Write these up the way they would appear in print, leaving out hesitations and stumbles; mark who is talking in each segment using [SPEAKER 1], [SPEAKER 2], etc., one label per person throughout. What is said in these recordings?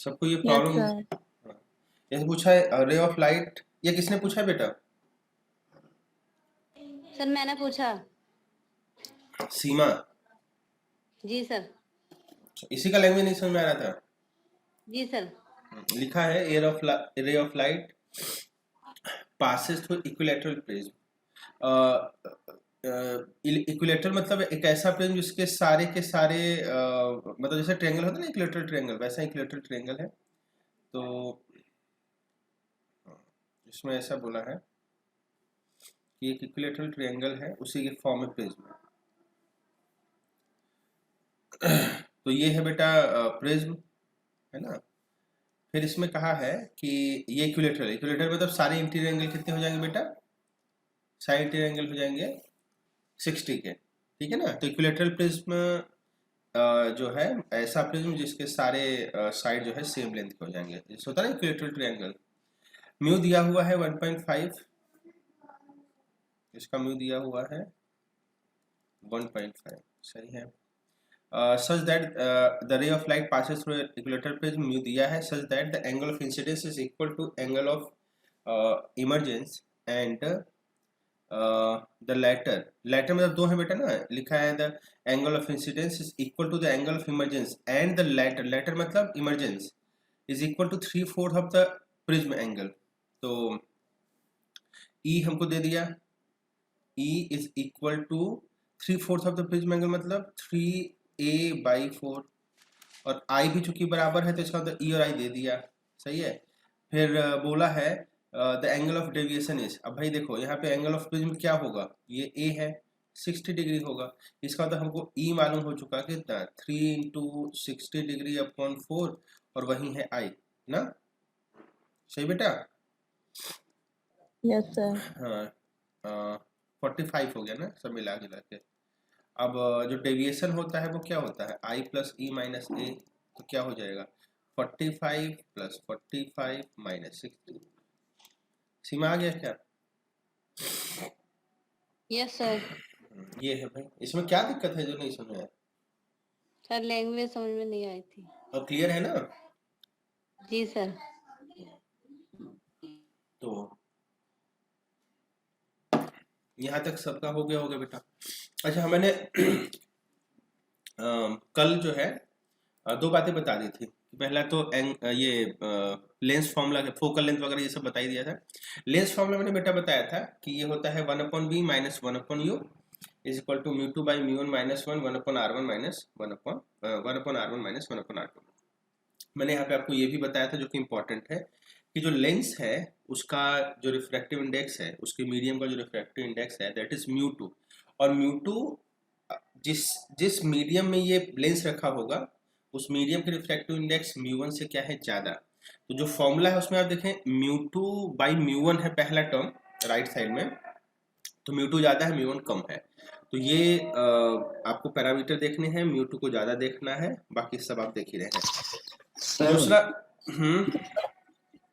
[SPEAKER 1] सबको ये
[SPEAKER 2] yes
[SPEAKER 1] problem.
[SPEAKER 2] Sir.
[SPEAKER 1] जैसे पूछा है रे ऑफ लाइट, ये किसने पूछा है बेटा?
[SPEAKER 3] सर मैंने पूछा।
[SPEAKER 1] सीमा।
[SPEAKER 3] जी सर।
[SPEAKER 1] इसी का लैंग्वेज नहीं समझ में आ रहा था।
[SPEAKER 3] जी सर।
[SPEAKER 1] लिखा है रे of light passes through equilateral prism। Equilateral मतलब एक ऐसा प्रिज्म जिसके सारे के सारे मतलब जैसे ट्रायंगल होता है ना इक्विलेटरल ट्रायंगल, वैसा इक्विलेटरल ट्रायंगल है। तो इसमें ऐसा बोला है कि एक इक्विलेटरल ट्रायंगल है, उसी के फॉर्म में प्रिज्म है। तो ये है बेटा प्रिज्म, है ना। फिर इसमें कहा है कि ये इक्विलेटरल मतलब सारे इंटीरियर एंगल कितने हो जाएंगे बेटा? सारे इंटीरियर एंगल हो जाएंगे 60 के, ठीक है ना। तो इक्विलेटरल प्रिज्म जो है ऐसा प्रिज्म जिसके सारे साइड जो है सेम लेंथ के हो जाएंगे, जैसे होता है ना इक्विलेटरल ट्रायंगल। म्यू दिया हुआ है 1.5, इसका म्यू दिया हुआ है 1.5, सही है। Such that the ray of light passes through equilateral prism, mu दिया है। Such that the angle of incidence is equal to angle of emergence and the latter मतलब दो है बेटा ना, लिखा है the angle of incidence is equal to the angle of emergence and the latter मतलब emergence is equal to 3/4 of the prism angle. तो E हमको दे दिया, E is equal to 3/4 of the prism angle मतलब 3a/4, और आई भी चूंकि बराबर है तो इसका मतलब ई और आई दे दिया, सही है। फिर बोला है the angle of deviation is, अब भाई देखो यहाँ पे एंगल ऑफ प्रिज्म क्या होगा, ये ए है 60 डिग्री होगा, इसका मतलब हमको ई मालूम हो चुका कितना 3 इंटू 60 डिग्री अपॉन 4, और वही है आई ना, सही बेटा।
[SPEAKER 2] Yes sir.
[SPEAKER 1] हाँ 45 हो गया ना सब मिला जुला के। अब जो डेविएशन होता है वो क्या होता है आई प्लस ई माइनस ए, तो क्या हो जाएगा 45 प्लस 45 माइनस 60। सीमा आ गया क्या?
[SPEAKER 3] Yes sir.
[SPEAKER 1] ये है भाई, इसमें क्या दिक्कत है जो नहीं समझ आया?
[SPEAKER 3] सर लैंग्वेज समझ में नहीं आई थी।
[SPEAKER 1] अब क्लियर है ना?
[SPEAKER 3] जी सर।
[SPEAKER 1] तो यहाँ तक सबका हो गया होगा बेटा। अच्छा मैंने कल जो है दो बातें बता दी थी। पहला तो ये लेंस फॉर्मूला, फोकल लेंथ वगैरह ये सब बता ही दिया था। लेंस फॉर्मूला मैंने बेटा बताया था कि ये होता है 1/b minus 1/u is equal to μ2 by μ1 minus 1 1/r1 minus 1/r1 minus 1/r2। मैंने यहाँ पे आपको ये भी बताया था जो कि इम्पोर्टेंट है कि जो लेंस है उसका जो रिफ्रैक्टिव इंडेक्स है, उसके मीडियम का जो रिफ्रैक्टिव इंडेक्स है दैट इज μ2, और μ2 जिस जिस मीडियम में ये लेंस रखा होगा उस मीडियम के रिफ्रैक्टिव इंडेक्स μ1 से क्या है ज़्यादा। तो जो फॉर्मूला है उसमें आप देखें μ2 बाई μ1 है पहला टर्म राइट साइड में, तो μ2 ज़्यादा है μ1 कम है। तो ये आपको पैरामीटर देखने हैं, μ2 को ज़्यादा देखना है, बाकी सब आप देख ही रहे हैं। दूसरा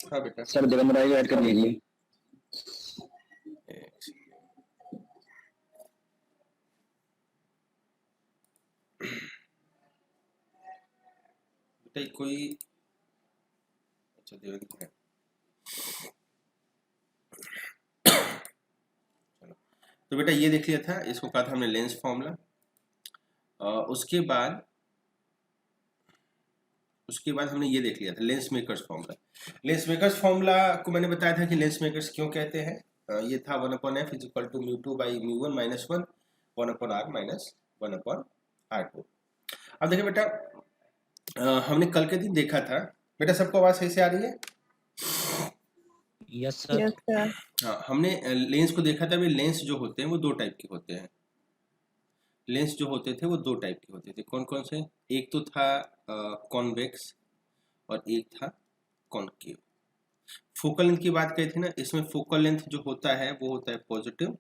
[SPEAKER 1] हाँ बेटा
[SPEAKER 4] सर दिगंबरा को ऐड कर लीजिए।
[SPEAKER 1] बेटा कोई अच्छा देवेंद्र है, चलो तो बेटा ये देख लिया था, इसको कहा था हमने लेंस फॉर्मूला। उसके बाद हमने ये देख लिया था lens makers formula. Lens makers formula को मैंने बताया था कि लेंस मेकर्स क्यों कहते हैं। ये था 1/f is equal to μ2 by μ1 minus 1 1/r minus 1/r2। अब देखिए बेटा हमने कल के दिन देखा था, बेटा सबको आवाज सही से आ रही है?
[SPEAKER 4] Yes sir.
[SPEAKER 2] Yes sir.
[SPEAKER 1] हाँ हमने लेंस को देखा था, वे लेंस जो होते हैं वो दो टाइप के होते हैं। लेंस जो होते थे वो दो टाइप के होते थे, कौन कौन से? एक तो था कॉन्वेक्स और एक था कॉनकेव। फोकल लेंथ की बात करी थी ना, इसमें फोकल लेंथ जो होता है वो होता है पॉजिटिव,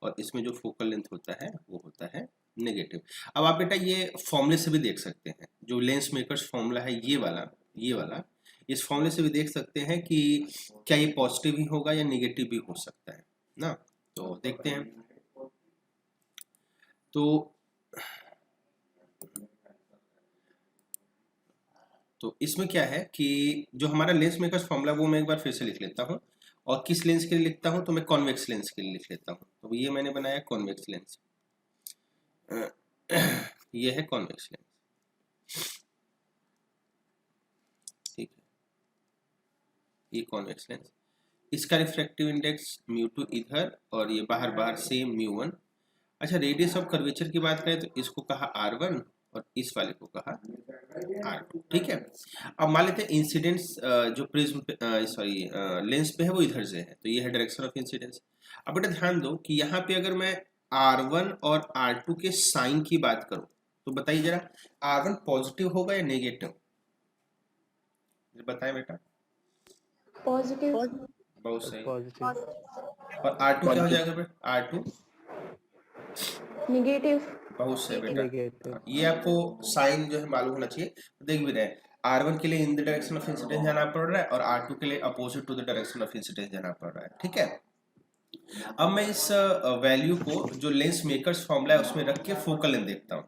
[SPEAKER 1] और इसमें जो फोकल लेंथ होता है वो होता है नेगेटिव। अब आप बेटा ये फॉर्मूले से भी देख सकते हैं, जो लेंस मेकर्स फॉर्मूला है ये वाला इस फॉर्मूले से भी देख सकते हैं कि क्या ये पॉजिटिव ही होगा या नेगेटिव भी हो सकता है ना। तो देखते हैं। तो तो इसमें क्या है कि जो हमारा लेंस मेकर्स फॉर्मूला वो मैं एक बार फिर से लिख लेता हूँ। और किस लेंस के लिए लिखता हूँ, तो मैं कॉन्वेक्स लेंस के लिए लिख लेता हूँ। तो ये मैंने बनाया कॉन्वेक्स लेंस। ये है कॉन्वेक्स लेंस, ठीक है, ये कॉन्वेक्स लेंस। इसका रिफ्रैक्टिव इंडेक्स μ2 इधर और ये बाहर बाहर सेम μ1। अच्छा, रेडियस ऑफ कर्वेचर की बात करें तो इसको कहा r1 और इस वाले को कहा r2, ठीक है। अब मान लेते हैं इंसिडेंस जो प्रिज्म सॉरी लेंस पे है वो इधर से है, तो ये है डायरेक्शन ऑफ इंसिडेंस। अब बेटा ध्यान दो कि यहाँ पे अगर मैं r1 और r2 के साइन की बात करूं तो बताइए जरा, r1 पॉजिटिव होगा या नेगेटिव, बताएं बेटा।
[SPEAKER 2] पॉजिटिव।
[SPEAKER 1] बहुत सही।
[SPEAKER 4] पॉजिटिव।
[SPEAKER 1] और r2 क्या हो जाएगा बेटा, r2
[SPEAKER 2] निगेटिव।
[SPEAKER 1] बहुत सही बेटा।
[SPEAKER 4] नेगेटिव।
[SPEAKER 1] ये आपको साइन जो है मालूम होना चाहिए। देख भी रहे हैं, R1 के लिए in the direction of incidence जाना पड़ रहा है और R2 के लिए opposite to the direction of incidence जाना पड़ रहा है, ठीक है। अब मैं इस वैल्यू को जो लेंस मेकर्स फॉर्मूला है उसमें रख के फोकल लेंथ देखता हूँ।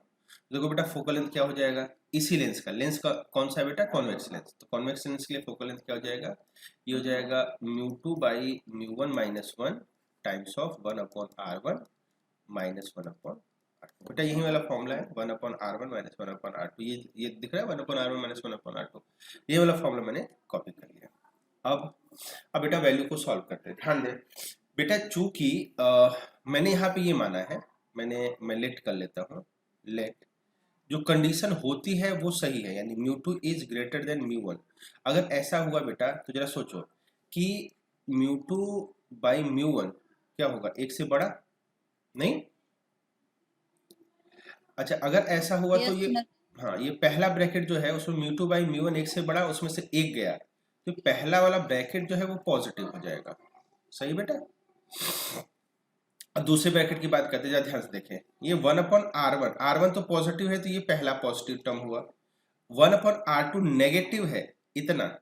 [SPEAKER 1] देखो बेटा, फोकल लेंथ क्या हो जाएगा, इसी लेंस का, लेंस का कौन सा है बेटा, कॉन्वेक्स लेंस। तो कॉन्वेक्स लेंस के लिए फोकल लेंथ क्या हो जाएगा, ये हो जाएगा μ2 by μ1 minus 1 times of 1/r1 minus 1/r2। बेटा यही वाला फॉर्मूला है 1/r1 माइनस 1/r2। ये दिख रहा है 1/r1 माइनस 1/r2, ये वाला फॉर्मूला मैंने कॉपी कर लिया। अब बेटा वैल्यू को सॉल्व करते हैं। ध्यान दें बेटा, चूंकि मैंने यहाँ पे ये माना है, मैं लेट कर लेता हूँ, लेट जो कंडीशन होती है वो सही है, यानी μ2 इज ग्रेटर देन μ1। अगर ऐसा हुआ बेटा तो जरा सोचो कि μ2 बाई μ1 क्या होगा, एक से बड़ा नहीं। अच्छा, अगर ऐसा हुआ तो
[SPEAKER 3] Yes,
[SPEAKER 1] ये,
[SPEAKER 3] sir.
[SPEAKER 1] हाँ, ये पहला ब्रैकेट जो है उसमें μ2 बाई μ1 एक से बड़ा, उसमें से एक गया, तो पहला वाला ब्रैकेट जो है वो पॉजिटिव हो जाएगा। सही बेटा। अब दूसरे ब्रैकेट की बात करते हैं, ध्यान से देखें, ये 1/r1, r1 तो पॉजिटिव है तो ये पहला पॉजिटिव टर्म हुआ। 1/r2 नेगेटिव है, इतना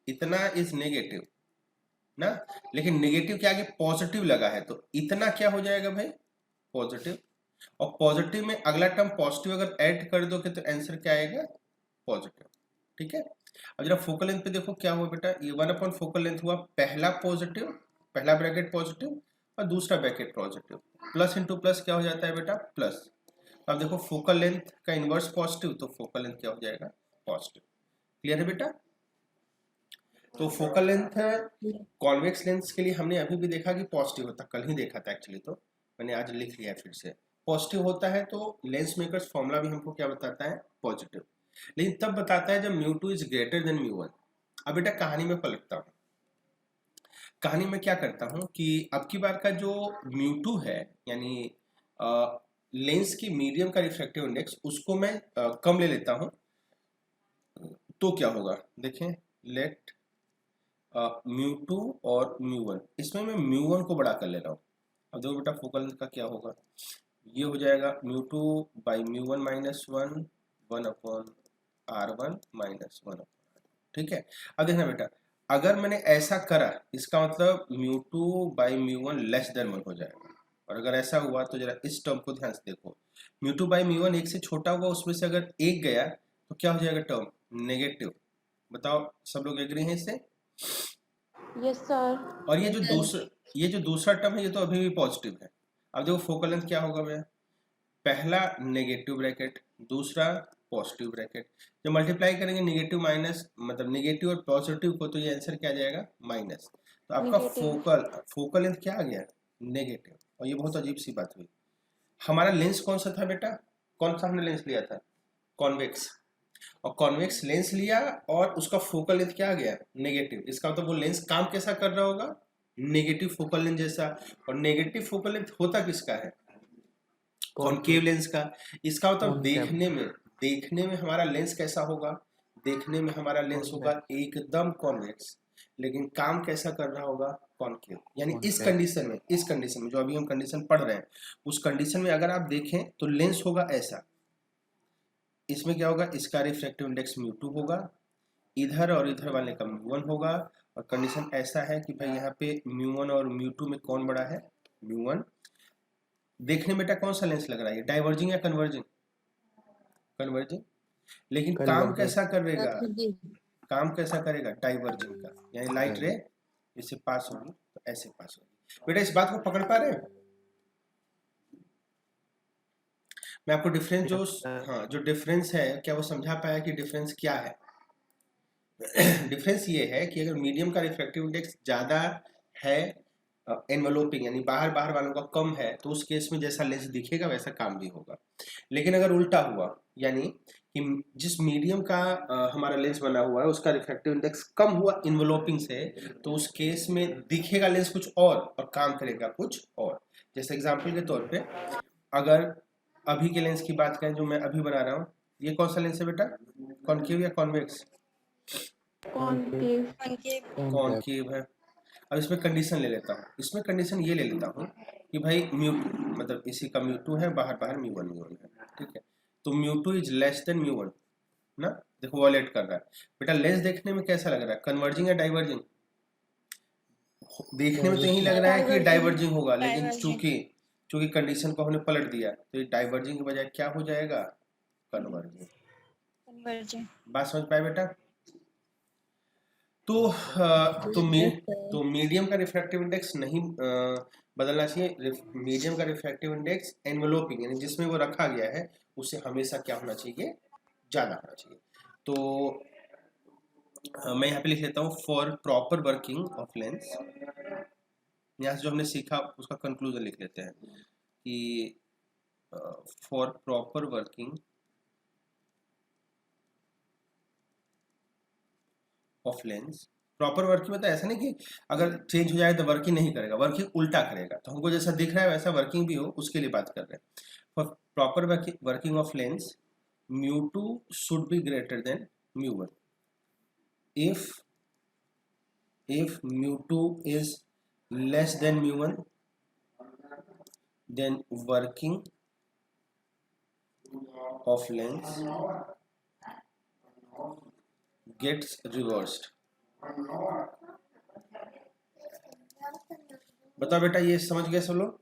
[SPEAKER 1] इतना इज नेगेटिव ना, लेकिन नेगेटिव के आगे पॉजिटिव लगा है तो इतना क्या हो जाएगा भाई, पॉजिटिव। और पॉजिटिव में अगला टर्म पॉजिटिव अगर ऐड कर दोगे तो आंसर क्या आएगा, पॉजिटिव, ठीक है। अब जरा फोकल लेंथ पे देखो क्या हुआ बेटा, ये 1 फोकल लेंथ हुआ, पहला पॉजिटिव, पहला ब्रैकेट पॉजिटिव और दूसरा bracket positive, plus into plus क्या हो जाता है बेटा, प्लस। अब देखो फोकल लेंथ का इनवर्स पॉजिटिव, तो फोकल लेंथ क्या हो जाएगा, पॉजिटिव। क्लियर है बेटा। तो फोकल लेंथ कॉन्वेक्स लेंस के लिए हमने अभी भी देखा कि पॉजिटिव होता, कल ही देखा था एक्चुअली, तो मैंने आज लिख लिया फिर से। पॉजिटिव होता है तो लेंस मेकर्स फॉर्मूला भी हमको क्या बताता है, पॉजिटिव, लेकिन तब बताता है जब μ2 इज ग्रेटर देन μ1। अब बेटा कहानी में पलटता हूँ, कहानी में क्या करता हूँ कि अब की बार का जो μ2 है, यानी लेंस की मीडियम का रिफ्रैक्टिव इंडेक्स, उसको मैं कम ले लेता हूँ, तो क्या होगा देखें, लेट μ2 और μ1, इसमें मैं μ1 को बड़ा कर ले रहा हूँ। अब देखो बेटा फोकल लेंथ का क्या होगा, ये हो जाएगा μ2 बाई μ1 माइनस 1 1/r1 माइनस 1, ठीक है। अब देखना बेटा, अगर मैंने ऐसा करा इसका मतलब μ2 बाई μ1 लेस देन 1 हो जाएगा, और अगर ऐसा हुआ तो जरा इस टर्म को ध्यान से देखो, μ2 बाई μ1 एक से छोटा होगा, उसमें से अगर एक गया तो क्या हो जाएगा टर्म, नेगेटिव। बताओ सब लोग एग्री हैं इससे।
[SPEAKER 2] Yes sir.
[SPEAKER 1] और ये जो दूसरा टर्म है ये तो अभी भी पॉजिटिव है। अब देखो फोकल लेंथ क्या होगा भैया, पहला नेगेटिव ब्रैकेट, दूसरा पॉजिटिव ब्रैकेट, जब मल्टीप्लाई करेंगे नेगेटिव माइनस, मतलब नेगेटिव और पॉजिटिव को, तो ये आंसर क्या आ जाएगा, माइनस। तो आपका फोकल लेंथ क्या आ गया, नेगेटिव। और ये बहुत अजीब सी बात हुई, हमारा लेंस कौन सा था बेटा, कौन सा हमने लेंस लिया था, कॉन्वेक्स, और कॉन्वेक्स लेंस लिया और उसका फोकल लेंथ क्या आ गया, नेगेटिव। इसका मतलब वो लेंस काम कैसा कर रहा होगा, नेगेटिव फोकल लेंथ जैसा। और नेगेटिव फोकल लेंथ होता किसका है, कॉनकेव लेंस का। इसका मतलब देखने में हमारा लेंस कैसा होगा, देखने में हमारा लेंस होगा एकदम कॉन्वेक्स, लेकिन काम कैसा कर रहा होगा, कॉनकेव। यानी इस कंडीशन में जो अभी हम कंडीशन पढ़ रहे हैं, उस कंडीशन में अगर आप देखें तो लेंस होगा ऐसा, इसमें क्या होगा, इसका रिफ्रैक्टिव इंडेक्स μ2 होगा, इधर और इधर वाले का μ1 होगा, और कंडीशन ऐसा है कि भाई यहाँ पे μ1 और μ2 में कौन बड़ा है, μ1। देखने में बेटा कौन सा लेंस लग रहा है, डाइवर्जिंग या कन्वर्जिंग, कन्वर्जिंग। लेकिन काम
[SPEAKER 4] Convergent.
[SPEAKER 1] कैसा करेगा,
[SPEAKER 3] जी
[SPEAKER 1] काम कैसा करेगा, डाइवर्जिंग का, यानी लाइट रे इससे पास होगी तो ऐसे पास होगी। बेटा इस बात को पकड़ पा रहे हैं? मैं आपको डिफरेंस जो हाँ जो डिफरेंस है क्या वो समझा पाया कि डिफरेंस क्या है? डिफरेंस ये है कि अगर मीडियम का रिफ्रैक्टिव इंडेक्स ज्यादा है, एनवलोपिंग यानी बाहर बाहर वालों का कम है, तो उस केस में जैसा लेंस दिखेगा वैसा काम भी होगा। लेकिन अगर उल्टा हुआ, यानी कि जिस मीडियम का हमारा लेंस बना हुआ है उसका रिफ्रैक्टिव इंडेक्स कम हुआ इन्वेलोपिंग से, तो उस केस में दिखेगा लेंस कुछ और काम करेगा कुछ और। जैसे एग्जांपल के तौर पे अगर अभी के लेंस की बात करें जो मैं अभी बना रहा हूँ, ये कौन सा लेंस है बेटा, कॉनकेव या कॉन्वेक्स?
[SPEAKER 2] कॉनकेव।
[SPEAKER 1] कॉनकेव है। अब इसमें कंडीशन ले लेता हूँ, इसमें कंडीशन ये ले लेता हूँ कि भाई म्यू2 मतलब इसी का म्यू2 है, बाहर बाहर म्यू1 है, ठीक है। तो म्यू2 इज लेस देन म्यू1 ना, देखो वॉलेट कर रहा है। बेटा लेंस देखने में कैसा लग रहा है, कन्वर्जिंग या डाइवर्जिंग? देखने में तो यही लग रहा है कि डाइवर्जिंग होगा, लेकिन चूंकि कंडीशन को हमने पलट दिया तो ये डाइवर्जिंग की बजाय क्या हो जाएगा, कन्वर्जिंग। बात समझ पाए बेटा? तो मीडियम का रिफ्रैक्टिव इंडेक्स नहीं बदलना चाहिए। मीडियम का रिफ्रैक्टिव इंडेक्स एनवलोपिंग यानी जिसमें वो रखा गया है उससे हमेशा क्या होना चाहिए, ज्यादा होना चाहिए। तो मैं यहाँ पे लिख लेता हूँ for proper working of lens. यहाँ से जो हमने सीखा उसका कंक्लूजन लिख लेते हैं कि for proper working of lens. Proper working में तो ऐसा नहीं कि अगर चेंज हो जाए तो वर्किंग नहीं करेगा, वर्किंग उल्टा करेगा। तो हमको जैसा दिख रहा है वैसा वर्किंग भी हो, उसके लिए बात कर रहे हैं। For proper working of lens mu two should be greater than mu one. if mu two is less than mu one then working of lens gets reversed। बताओ बेटा ये समझ गए सब लोग?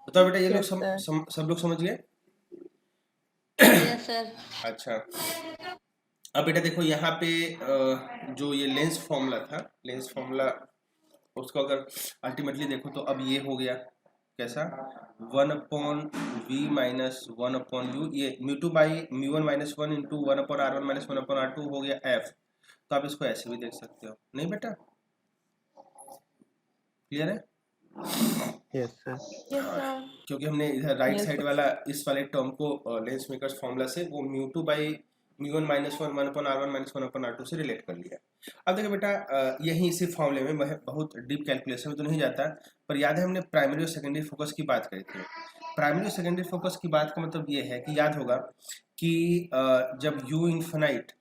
[SPEAKER 1] बताओ बेटा ये लोग सब लोग समझ गए?
[SPEAKER 3] Yes sir.
[SPEAKER 1] अच्छा अब बेटा देखो यहाँ पे जो ये लेंस फॉर्मूला था, लेंस फॉर्मूला उसको अगर अल्टीमेटली देखो तो अब ये हो गया कैसा, 1/v माइनस 1/u, ये mu two by mu one minus 1 into 1/r1 minus 1/r2 हो गया f। तो आप इसको ऐसे भी देख सकते हो, नहीं बेटा? क्लियर है?
[SPEAKER 4] Yes, sir.
[SPEAKER 2] Yes sir.
[SPEAKER 1] क्योंकि हमने इधर राइट साइड वाला इस वाले टर्म को लेंस मेकर्स फॉर्मूला से वो mu two by mu one minus 1 1/r1 minus 1/r2 से रिलेट कर लिया। अब देखो बेटा यही इसी फॉर्मूले में बहुत डीप कैलकुलेशन में तो नहीं जाता, पर याद है हमने प्राइमरी और सेकेंडरी फोकस की बात करी थी। प्राइमरी और सेकेंडरी फोकस की बात का मतलब ये है कि याद होगा कि जब u इन्फिनाइट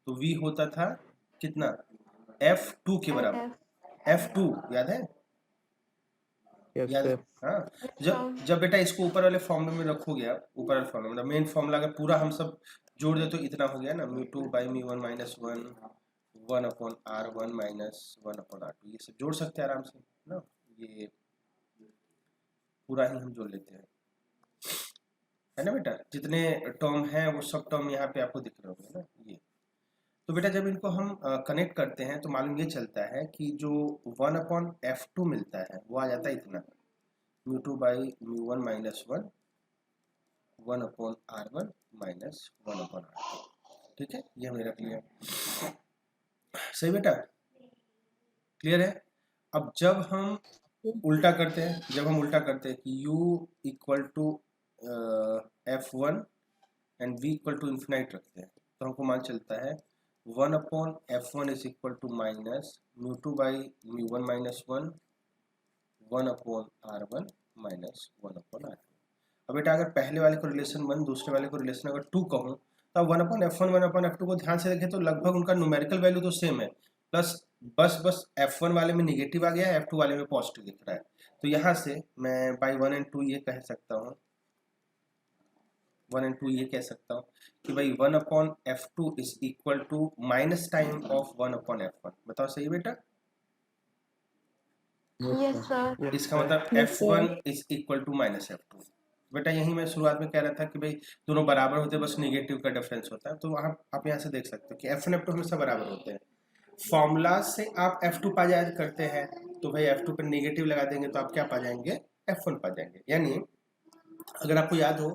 [SPEAKER 1] तो v होता था कितना, f2 के बराबर, f2 याद है?
[SPEAKER 4] Yes,
[SPEAKER 1] याद है?
[SPEAKER 4] sir.
[SPEAKER 1] हाँ जब बेटा इसको ऊपर वाले फॉर्मूले में रखोगे आप, ऊपर वाले फॉर्मूले मतलब मेन फॉर्मूला अगर पूरा हम सब जोड़ दे तो इतना हो गया ना, mu two by mu one minus 1 1/r1 minus 1/r2, ये सब जोड़ सकते हैं आराम से ना, ये पूरा ही हम जोड़ लेते हैं, है ना बेटा? जितने टर्म हैं वो सब टर्म यहाँ पे आपको दिख रहे होंगे ना ये। तो बेटा जब इनको हम कनेक्ट करते हैं तो मालूम ये चलता है कि जो 1/f2 मिलता है वो आ जाता है इतना, mu two by mu one minus 1 1/r1 minus 1/r2। ठीक है, ये हमने रख लिया। सही बेटा? क्लियर है? अब जब हम उल्टा करते हैं, कि u equal to f1 and v equal to infinite रखते हैं, तो हमको मान चलता है 1/f1 is equal to minus mu two by mu one minus 1 1/r1 minus 1/r2। अब बेटा अगर पहले वाले को रिलेशन 1 दूसरे वाले को रिलेशन अगर 2 कहूँ तो 1/f1 1/f2 को ध्यान से देखें तो लगभग उनका न्यूमेरिकल वैल्यू तो सेम है, प्लस बस f1 वाले में निगेटिव आ गया है, f2 वाले में पॉजिटिव दिख रहा है। तो यहाँ से मैं बाई 1 एंड 2 ये कह सकता हूँ, 1 एंड 2 ये कह सकता हूँ कि भाई 1/f2 is equal to minus time of 1/f1। बताओ सही बेटा?
[SPEAKER 2] Yes sir.
[SPEAKER 1] इसका मतलब f1 is equal to minus f2। बेटा यही मैं शुरुआत में कह रहा था कि भाई दोनों बराबर होते हैं, बस निगेटिव का डिफरेंस होता है। तो आप यहाँ से देख सकते हो कि F1 F2 हमेशा बराबर होते हैं। फॉर्मूला से आप F2 पा जाया करते हैं, तो भाई F2 पर निगेटिव लगा देंगे तो आप क्या पा जाएंगे, F1 पा जाएंगे। यानी अगर आपको याद हो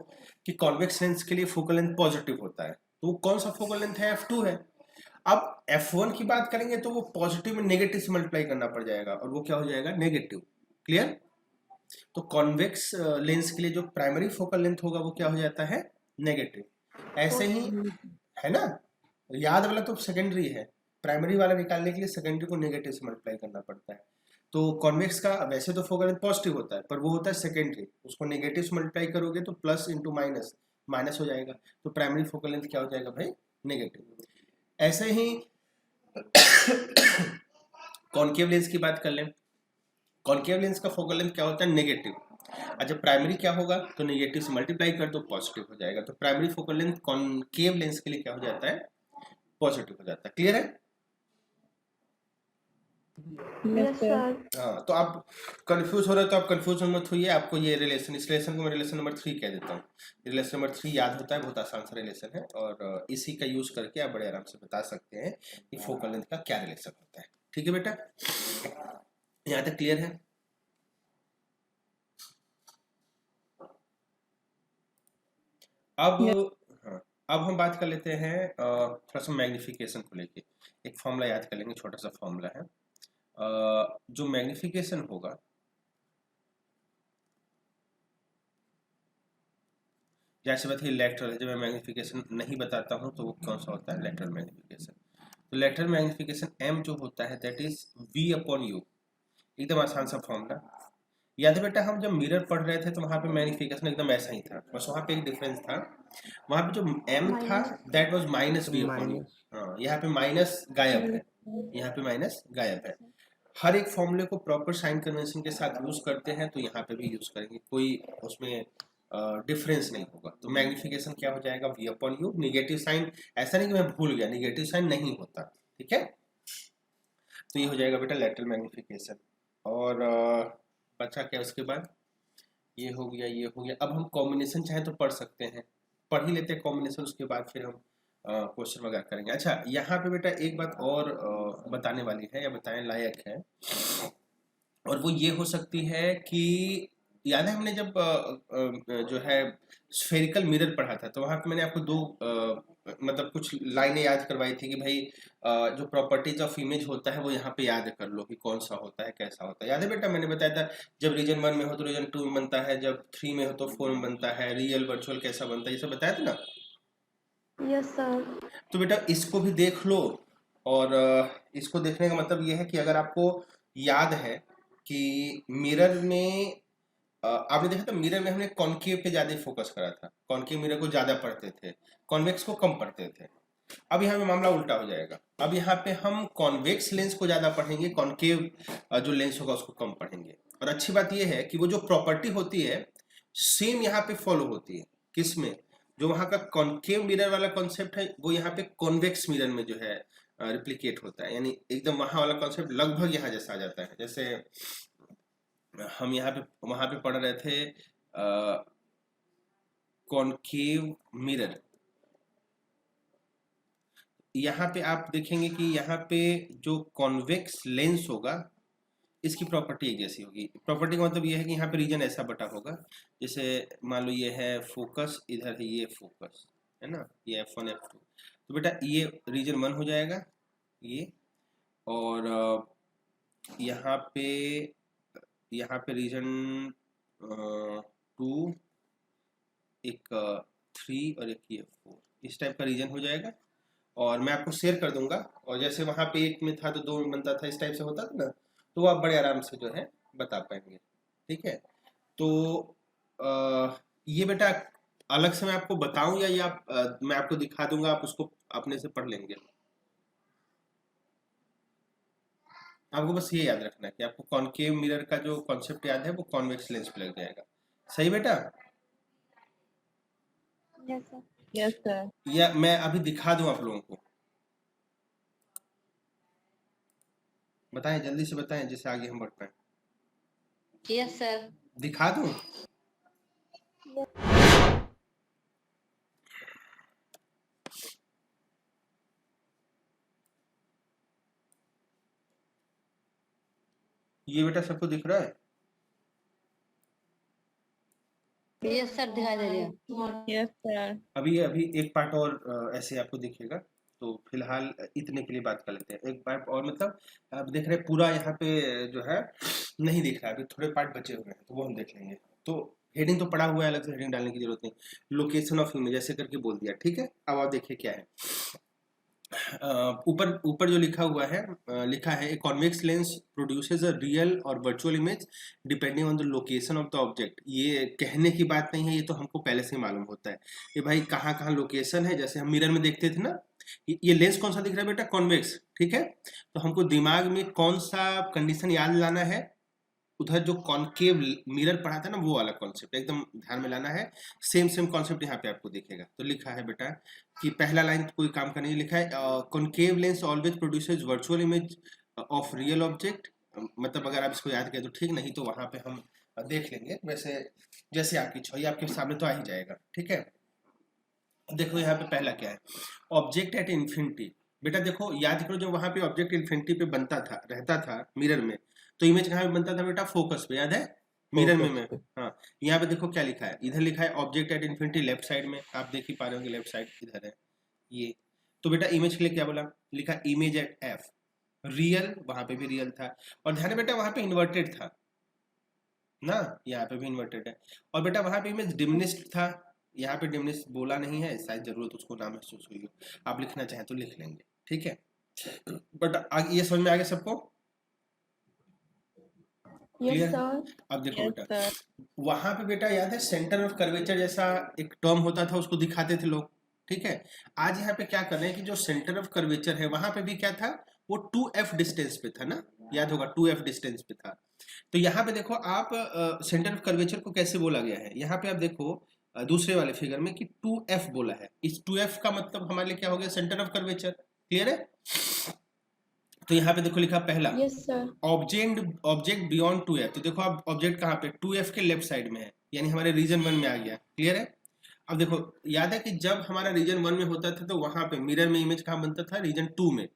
[SPEAKER 1] कि कॉन्वेक्स लेंस के लिए फोकल लेंथ पॉजिटिव होता है, तो वो कौन सा फोकल लेंथ है, F2 है। अब F1 की बात करेंगे तो वो पॉजिटिव में नेगेटिव से मल्टीप्लाई करना पड़ जाएगा और वो क्या हो जाएगा, नेगेटिव। क्लियर? तो कॉन्वेक्स लेंस के लिए जो प्राइमरी फोकल लेंथ होगा वो क्या हो जाता है, नेगेटिव। ऐसे ही है ना, याद वाला तो सेकेंडरी है, प्राइमरी वाला निकालने के लिए सेकेंडरी को नेगेटिव से मल्टीप्लाई करना पड़ता है। तो कॉन्वेक्स का वैसे तो फोकल लेंथ पॉजिटिव होता है, पर वो होता है सेकेंडरी, उसको नेगेटिव से मल्टीप्लाई करोगे तो प्लस इंटू माइनस माइनस हो जाएगा, तो प्राइमरी फोकल लेंथ क्या हो जाएगा भाई, नेगेटिव। ऐसे ही कॉनकेव लेंस की बात कर लें, कॉनकेव लेंस का फोकल लेंथ क्या होता है, नेगेटिव। अच्छा प्राइमरी क्या होगा, तो नेगेटिव से मल्टीप्लाई कर दो पॉजिटिव हो जाएगा, तो primary focal length concave lens के लिए क्या हो जाता है, पॉजिटिव हो जाता है। क्लियर है?
[SPEAKER 2] Yes, sir.
[SPEAKER 1] हाँ, तो आप कंफ्यूज हो रहे हो तो आप कंफ्यूज मत होइए, आपको ये रिलेशन, इस रिलेशन को मैं रिलेशन नंबर 3 कह देता हूँ। रिलेशन नंबर 3 याद होता है, बहुत आसान सा रिलेशन है और इसी का यूज करके आप बड़े आराम से बता सकते हैं कि फोकल लेंथ का क्या रिलेशन होता है। ठीक है बेटा, यहाँ तक क्लियर है? अब हाँ, अब हम बात कर लेते हैं थोड़ा सा मैग्निफिकेशन को लेके। एक फॉर्मूला याद कर लेंगे, छोटा सा फॉर्मूला है। जो मैग्निफिकेशन होगा, जैसे बात है लेटरल है, जब मैं मैग्निफिकेशन नहीं बताता हूँ तो वो कौन सा होता है, लेटरल मैग्निफिकेशन। तो लेटरल मैग्निफिकेशन m जो होता है that is v upon u। एकदम आसान सा फॉर्मूला याद है बेटा, हम जब मिरर पढ़ रहे थे तो वहां पे मैग्निफिकेशन एकदम ऐसा ही था, बस वहां पे एक डिफरेंस था, वहां पे जो m था that was minus v upon u।
[SPEAKER 4] Minus.
[SPEAKER 1] हाँ, यहाँ पे माइनस गायब है, यहाँ पे माइनस गायब है। हर एक फॉर्मूले को प्रॉपर साइन कन्वेंशन के साथ यूज करते हैं, तो यहाँ पे भी यूज करेंगे, कोई उसमें डिफरेंस नहीं होगा। तो मैग्निफिकेशन क्या हो जाएगा, v upon u। Negative sign, ऐसा नहीं कि मैं भूल गया, निगेटिव साइन नहीं होता, ठीक है। तो ये हो जाएगा बेटा लेटरल मैग्निफिकेशन। और बचा क्या उसके बाद, ये हो गया, ये हो गया। अब हम कॉम्बिनेशन चाहे तो पढ़ सकते हैं, पढ़ ही लेते हैं कॉम्बिनेशन, उसके बाद फिर हम क्वेश्चन वगैरह करेंगे। अच्छा यहाँ पे बेटा एक बात और बताने वाली है या बताने लायक है, और वो ये हो सकती है कि याद है हमने जब जो है स्फेरिकल मिरर पढ़ा था, तो वहां पे मैंने आपको दो मतलब कुछ लाइनें याद करवाई थी कि भाई जो प्रॉपर्टीज ऑफ इमेज होता है वो यहाँ पे याद कर लो कि कौन सा होता है, कैसा होता है। याद है बेटा, मैंने बताया था जब रीजन 1 में हो तो रीजन 2 में बनता है, जब 3 में हो तो 4 में बनता है, रियल वर्चुअल कैसा बनता है, ये सब बताया था ना।
[SPEAKER 2] Yes, sir.
[SPEAKER 1] तो बेटा इसको भी देख लो, और इसको देखने का मतलब ये है कि अगर आपको याद है कि मिरर में आपने देखा था, मिरर में हमने कॉन्केव पे ज्यादा फोकस करा था, कॉन्केव मिरर को ज्यादा पढ़ते थे, कॉन्वेक्स को कम पढ़ते थे। अब यहाँ पे मामला उल्टा हो जाएगा, अब यहाँ पे हम कॉन्वेक्स लेंस को ज्यादा पढ़ेंगे, कॉन्केव जो लेंस होगा उसको कम पढ़ेंगे। और अच्छी बात यह है कि वो जो प्रॉपर्टी होती है सेम यहाँ पे फॉलो होती है, किसमें, जो वहां का कॉन्केव मिरर वाला कॉन्सेप्ट है वो यहाँ पे कॉन्वेक्स मिरर में जो है रिप्लीकेट होता है, यानी एकदम वहां वाला कॉन्सेप्ट लगभग यहाँ जैसा आ जाता है। जैसे हम यहाँ पे वहां पे पढ़ रहे थे कॉन्केव मिरर, यहाँ पे आप देखेंगे कि यहाँ पे जो कॉन्वेक्स लेंस होगा इसकी प्रॉपर्टी एक जैसी होगी। प्रॉपर्टी का मतलब ये है कि यहाँ पे रीजन ऐसा बटा होगा, जैसे मान लो ये है फोकस, इधर है ये फोकस, है ना, ये F1 F2, तो बेटा ये रीजन 1 हो जाएगा ये, और यहाँ पे रीजन 2, एक 3 और एक ये 4, इस टाइप का रीजन हो जाएगा। और मैं आपको शेयर कर दूंगा, और जैसे वहां पे 1 में था तो 2 में बनता था, इस टाइप से होता था ना, तो आप बड़े आराम से जो है बता पाएंगे। ठीक है, तो ये बेटा अलग से मैं आपको बताऊं या ये आप मैं आपको दिखा दूंगा, आप उसको अपने से पढ़ लेंगे। आपको बस ये याद रखना है कि आपको कॉन्केव मिरर का जो कॉन्सेप्ट याद है वो कॉन्वेक्स लेंस पे लग जाएगा। सही बेटा?
[SPEAKER 2] Yes, sir.
[SPEAKER 3] Yes sir.
[SPEAKER 1] या मैं अभी दिखा दूं आप लोगों को, बताएं जल्दी से बताएं जिससे आगे हम बढ़ पाए।
[SPEAKER 3] Yes sir.
[SPEAKER 1] दिखा दूं? ये बेटा सबको दिख रहा है?
[SPEAKER 3] यस सर, दिखाई दे रही है।
[SPEAKER 2] Yes sir.
[SPEAKER 1] अभी अभी एक पार्ट और ऐसे आपको दिखेगा, तो फिलहाल इतने के लिए बात कर लेते हैं। एक पार्ट और, मतलब आप देख रहे हैं पूरा यहाँ पे जो है नहीं दिख रहा है, अभी थोड़े पार्ट बचे हुए हैं, तो वो हम देख लेंगे। तो हेडिंग तो पड़ा हुआ है, अलग से हेडिंग डालने की जरूरत नहीं। लोकेशन ऑफ इमेज ऐसे करके बोल दिया, ठीक है। अब आप देखिए क्या है। ऊपर ऊपर जो लिखा हुआ है, लिखा है a convex lens produces a real और virtual image depending on the location of the object. ये कहने की बात नहीं है, ये तो हमको पहले से ही मालूम होता है। ये भाई कहाँ कहाँ लोकेशन है, जैसे हम मिरर में देखते थे ना, ये लेंस कौन सा दिख रहा है बेटा? कॉन्वेक्स, ठीक है। तो हमको दिमाग में कौन सा कंडीशन याद लाना है? उधर जो कॉनकेव मिरर पढ़ा था ना, वो वाला कॉन्सेप्ट एकदम ध्यान में लाना है। सेम सेम कॉन्सेप्ट यहाँ पे आपको दिखेगा। तो लिखा है बेटा कि पहला लाइन कोई काम का नहीं, लिखा है concave lens always produces virtual image of real object. मतलब अगर आप इसको याद करें तो ठीक, नहीं तो वहां पे हम देख लेंगे। वैसे जैसे आपकी छवि आपके सामने तो आ ही जाएगा, ठीक है। देखो यहाँ पे पहला क्या है, ऑब्जेक्ट एट इन्फिनिटी। बेटा देखो याद करो, जब वहां पे ऑब्जेक्ट इन्फिनिटी पे बनता था, रहता था मिरर में, तो इमेज कहाँ पे बनता था बेटा? फोकस पे, याद है? मिरर में मैं, हाँ। यहाँ पे देखो क्या लिखा है, इधर लिखा है object at infinity left side में, आप देख ही पा रहे होंगे लेफ्ट साइड इधर है ये। तो बेटा इमेज के लिए क्या बोला? लिखा इमेज एट एफ रियल, वहां पे भी रियल था। और ध्यान है बेटा वहां पे इन्वर्टेड था ना, यहाँ पे भी इन्वर्टेड है। और बेटा वहां पे इमेज डिमिनिश्ड था, यहाँ पे डिमिनिश्ड बोला नहीं है, शायद जरूरत उसको ना महसूस हुई हो। आप लिखना चाहें तो लिख लेंगे, ठीक है। बट ये समझ में आ गया सबको?
[SPEAKER 2] Yes
[SPEAKER 1] clear?
[SPEAKER 2] सर।
[SPEAKER 1] अब देखो बेटा, वहां पे बेटा याद है सेंटर ऑफ कर्वेचर जैसा एक टर्म होता था, उसको दिखाते थे लोग, ठीक है। आज यहाँ पे क्या कर रहे हैं कि जो सेंटर ऑफ कर्वेचर है वहां पे भी क्या था, वो 2f डिस्टेंस पे था ना, याद होगा 2f डिस्टेंस पे था। तो यहाँ पे देखो आप सेंटर ऑफ कर्वेचर को कैसे बोला गया है, यहाँ पे आप देखो दूसरे वाले फिगर में कि 2f बोला है। इस 2f का मतलब हमारे लिए क्या हो गया? Centre of curvature. क्लियर है? तो यहाँ पे देखो लिखा पहला,
[SPEAKER 2] yes sir.
[SPEAKER 1] Object beyond 2f। तो देखो आप ऑब्जेक्ट कहाँ पे? 2f के लेफ्ट साइड में है, यानी हमारे रीजन 1 में आ गया। क्लियर है? अब देखो याद है कि जब हमारा रीजन 1 में होता था तो वहां पे मिरर में इमेज कहाँ बनता था? रीजन 2 में।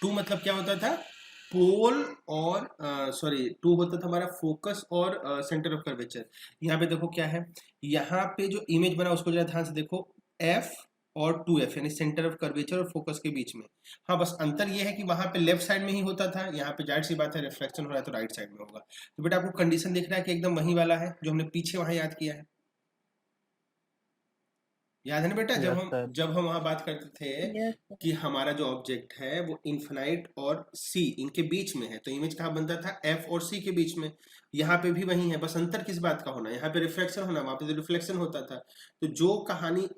[SPEAKER 1] 2 मतलब क्या होता था? पोल और सॉरी 2 होता था हमारा फोकस और सेंटर ऑफ कर्वेचर। यहाँ पे देखो क्या है, यहाँ पे जो इमेज बना उसको जरा ध्यान से देखो, एफ और 2f यानी सेंटर ऑफ कर्वेचर और फोकस के बीच में। हाँ बस अंतर ये है कि वहां पे लेफ्ट साइड में ही होता था, यहाँ पे जाहिर सी बात है रिफ्लेक्शन हो रहा है तो राइट साइड में होगा। तो बेटा आपको कंडीशन दिख रहा है कि एकदम वही वाला है जो हमने पीछे वहां याद किया है। याद है ना बेटा, जब हम वहां बात करते थे कि हमारा जो ऑब्जेक्ट है वो इन्फिनाइट और सी इनके बीच में है, तो इमेज कहाँ बनता था? एफ और सी के बीच में। यहाँ पे भी वही है, बस अंतर किस बात का होना, यहाँ पे रिफ्लेक्शन होना, वहां पे तो रिफ्लेक्शन होता था। तो जो कहानी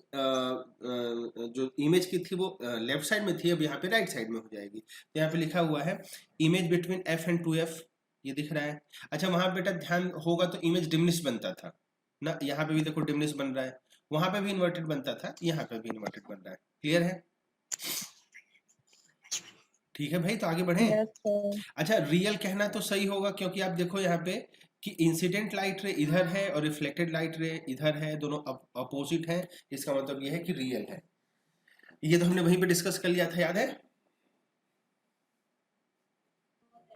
[SPEAKER 1] जो इमेज की थी वो लेफ्ट साइड में थी, अब यहाँ पे राइट साइड में हो जाएगी। तो यहाँ पे लिखा हुआ है image between F and 2f, ये दिख रहा है। अच्छा वहां बेटा ध्यान होगा तो इमेज डिमिनिश बनता था ना, यहाँ पे भी देखो डिमिनिश बन रहा है, वहां पे भी इन्वर्टेड बनता था, यहाँ पे भी इन्वर्टेड बन रहा है। क्लियर है? ठीक है भाई, तो आगे बढ़े। अच्छा रियल कहना तो सही होगा, क्योंकि आप देखो यहाँ पे कि इंसिडेंट लाइट रे इधर है और रिफ्लेक्टेड लाइट रे इधर है, दोनों अपोजिट है। इसका मतलब ये है कि रियल है। ये तो हमने वहीं पे डिस्कस कर लिया था, याद है?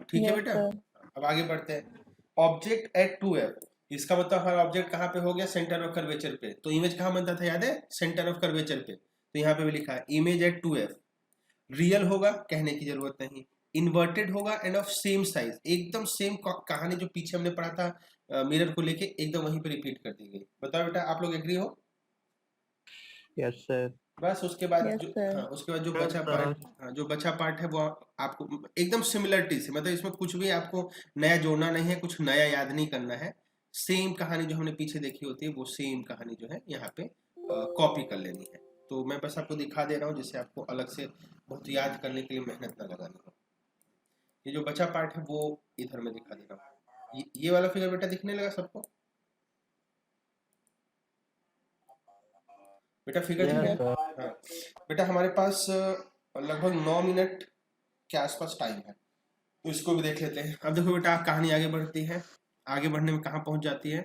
[SPEAKER 1] ठीक है बेटा, अब आगे बढ़ते हैं। ऑब्जेक्ट एट 2f, इसका मतलब हमारा ऑब्जेक्ट कहाँ पे हो गया? सेंटर ऑफ कर्वेचर पे। तो इमेज कहाँ बनता था, याद है? सेंटर ऑफ कर्वेचर पे। तो यहाँ पे भी लिखा है इमेज एट 2f। रियल होगा, कहने की जरूरत नहीं, इन्वर्टेड होगा एंड ऑफ सेम साइज। एकदम सेम कहानी जो पीछे हमने पढ़ा था मिरर को लेके, एकदम वहीं पे रिपीट कर दी गई। बताओ बेटा आप लोग एग्री हो?
[SPEAKER 4] Yes sir.
[SPEAKER 1] बस उसके बाद उसके बाद जो बचा पार्ट है वो आपको एकदम सिमिलरिटी से, मतलब इसमें कुछ भी आपको नया जोड़ना नहीं है, कुछ नया याद नहीं करना है। सेम कहानी जो हमने पीछे देखी होती है वो सेम कहानी जो है यहाँ पे कॉपी कर लेनी है। तो मैं बस आपको दिखा दे रहा हूँ जिससे आपको अलग से बहुत याद करने के लिए मेहनत ना लगानी हो। ये जो बचा पार्ट है वो इधर में दिखा दे रहा हूँ। ये वाला फिगर बेटा दिखने लगा सबको? बेटा फिगर ठीक है? हाँ बेटा हमारे पास लगभग 9 मिनट के आसपास टाइम है, तो इसको भी देख लेते हैं। अब देखो बेटा कहानी आगे बढ़ती है, आगे बढ़ने में कहाँ पहुंच जाती है।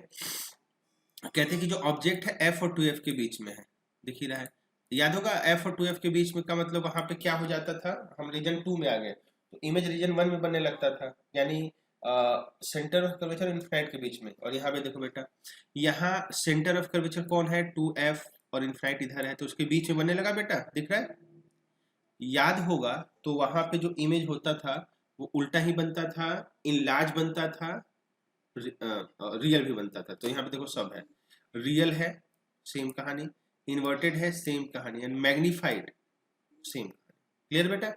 [SPEAKER 1] कहते हैं कि जो ऑब्जेक्ट है एफ और 2f के बीच में है, दिख ही रहा है, याद होगा एफ और 2f के बीच में का मतलब वहां पे क्या हो जाता था, हम रीजन 2 में आ गए तो इमेज रीजन 1 में बनने लगता था, यानी सेंटर ऑफ कर्वेचर इनफाइनाइट के बीच में। और यहाँ पे देखो बेटा, यहाँ सेंटर ऑफ कर्वेचर कौन है, 2f, और इनफाइनाइट इधर है, तो उसके बीच में बनने लगा बेटा, दिख रहा है, याद होगा। तो वहां पे जो इमेज होता था वो उल्टा ही बनता था, इनलार्ज बनता था, रियल भी बनता था। तो यहाँ पे देखो सब है, रियल है सेम कहानी, इन्वर्टेड है सेम कहानी, एंड मैग्नीफाइड सेम कहानी। क्लियर बेटा?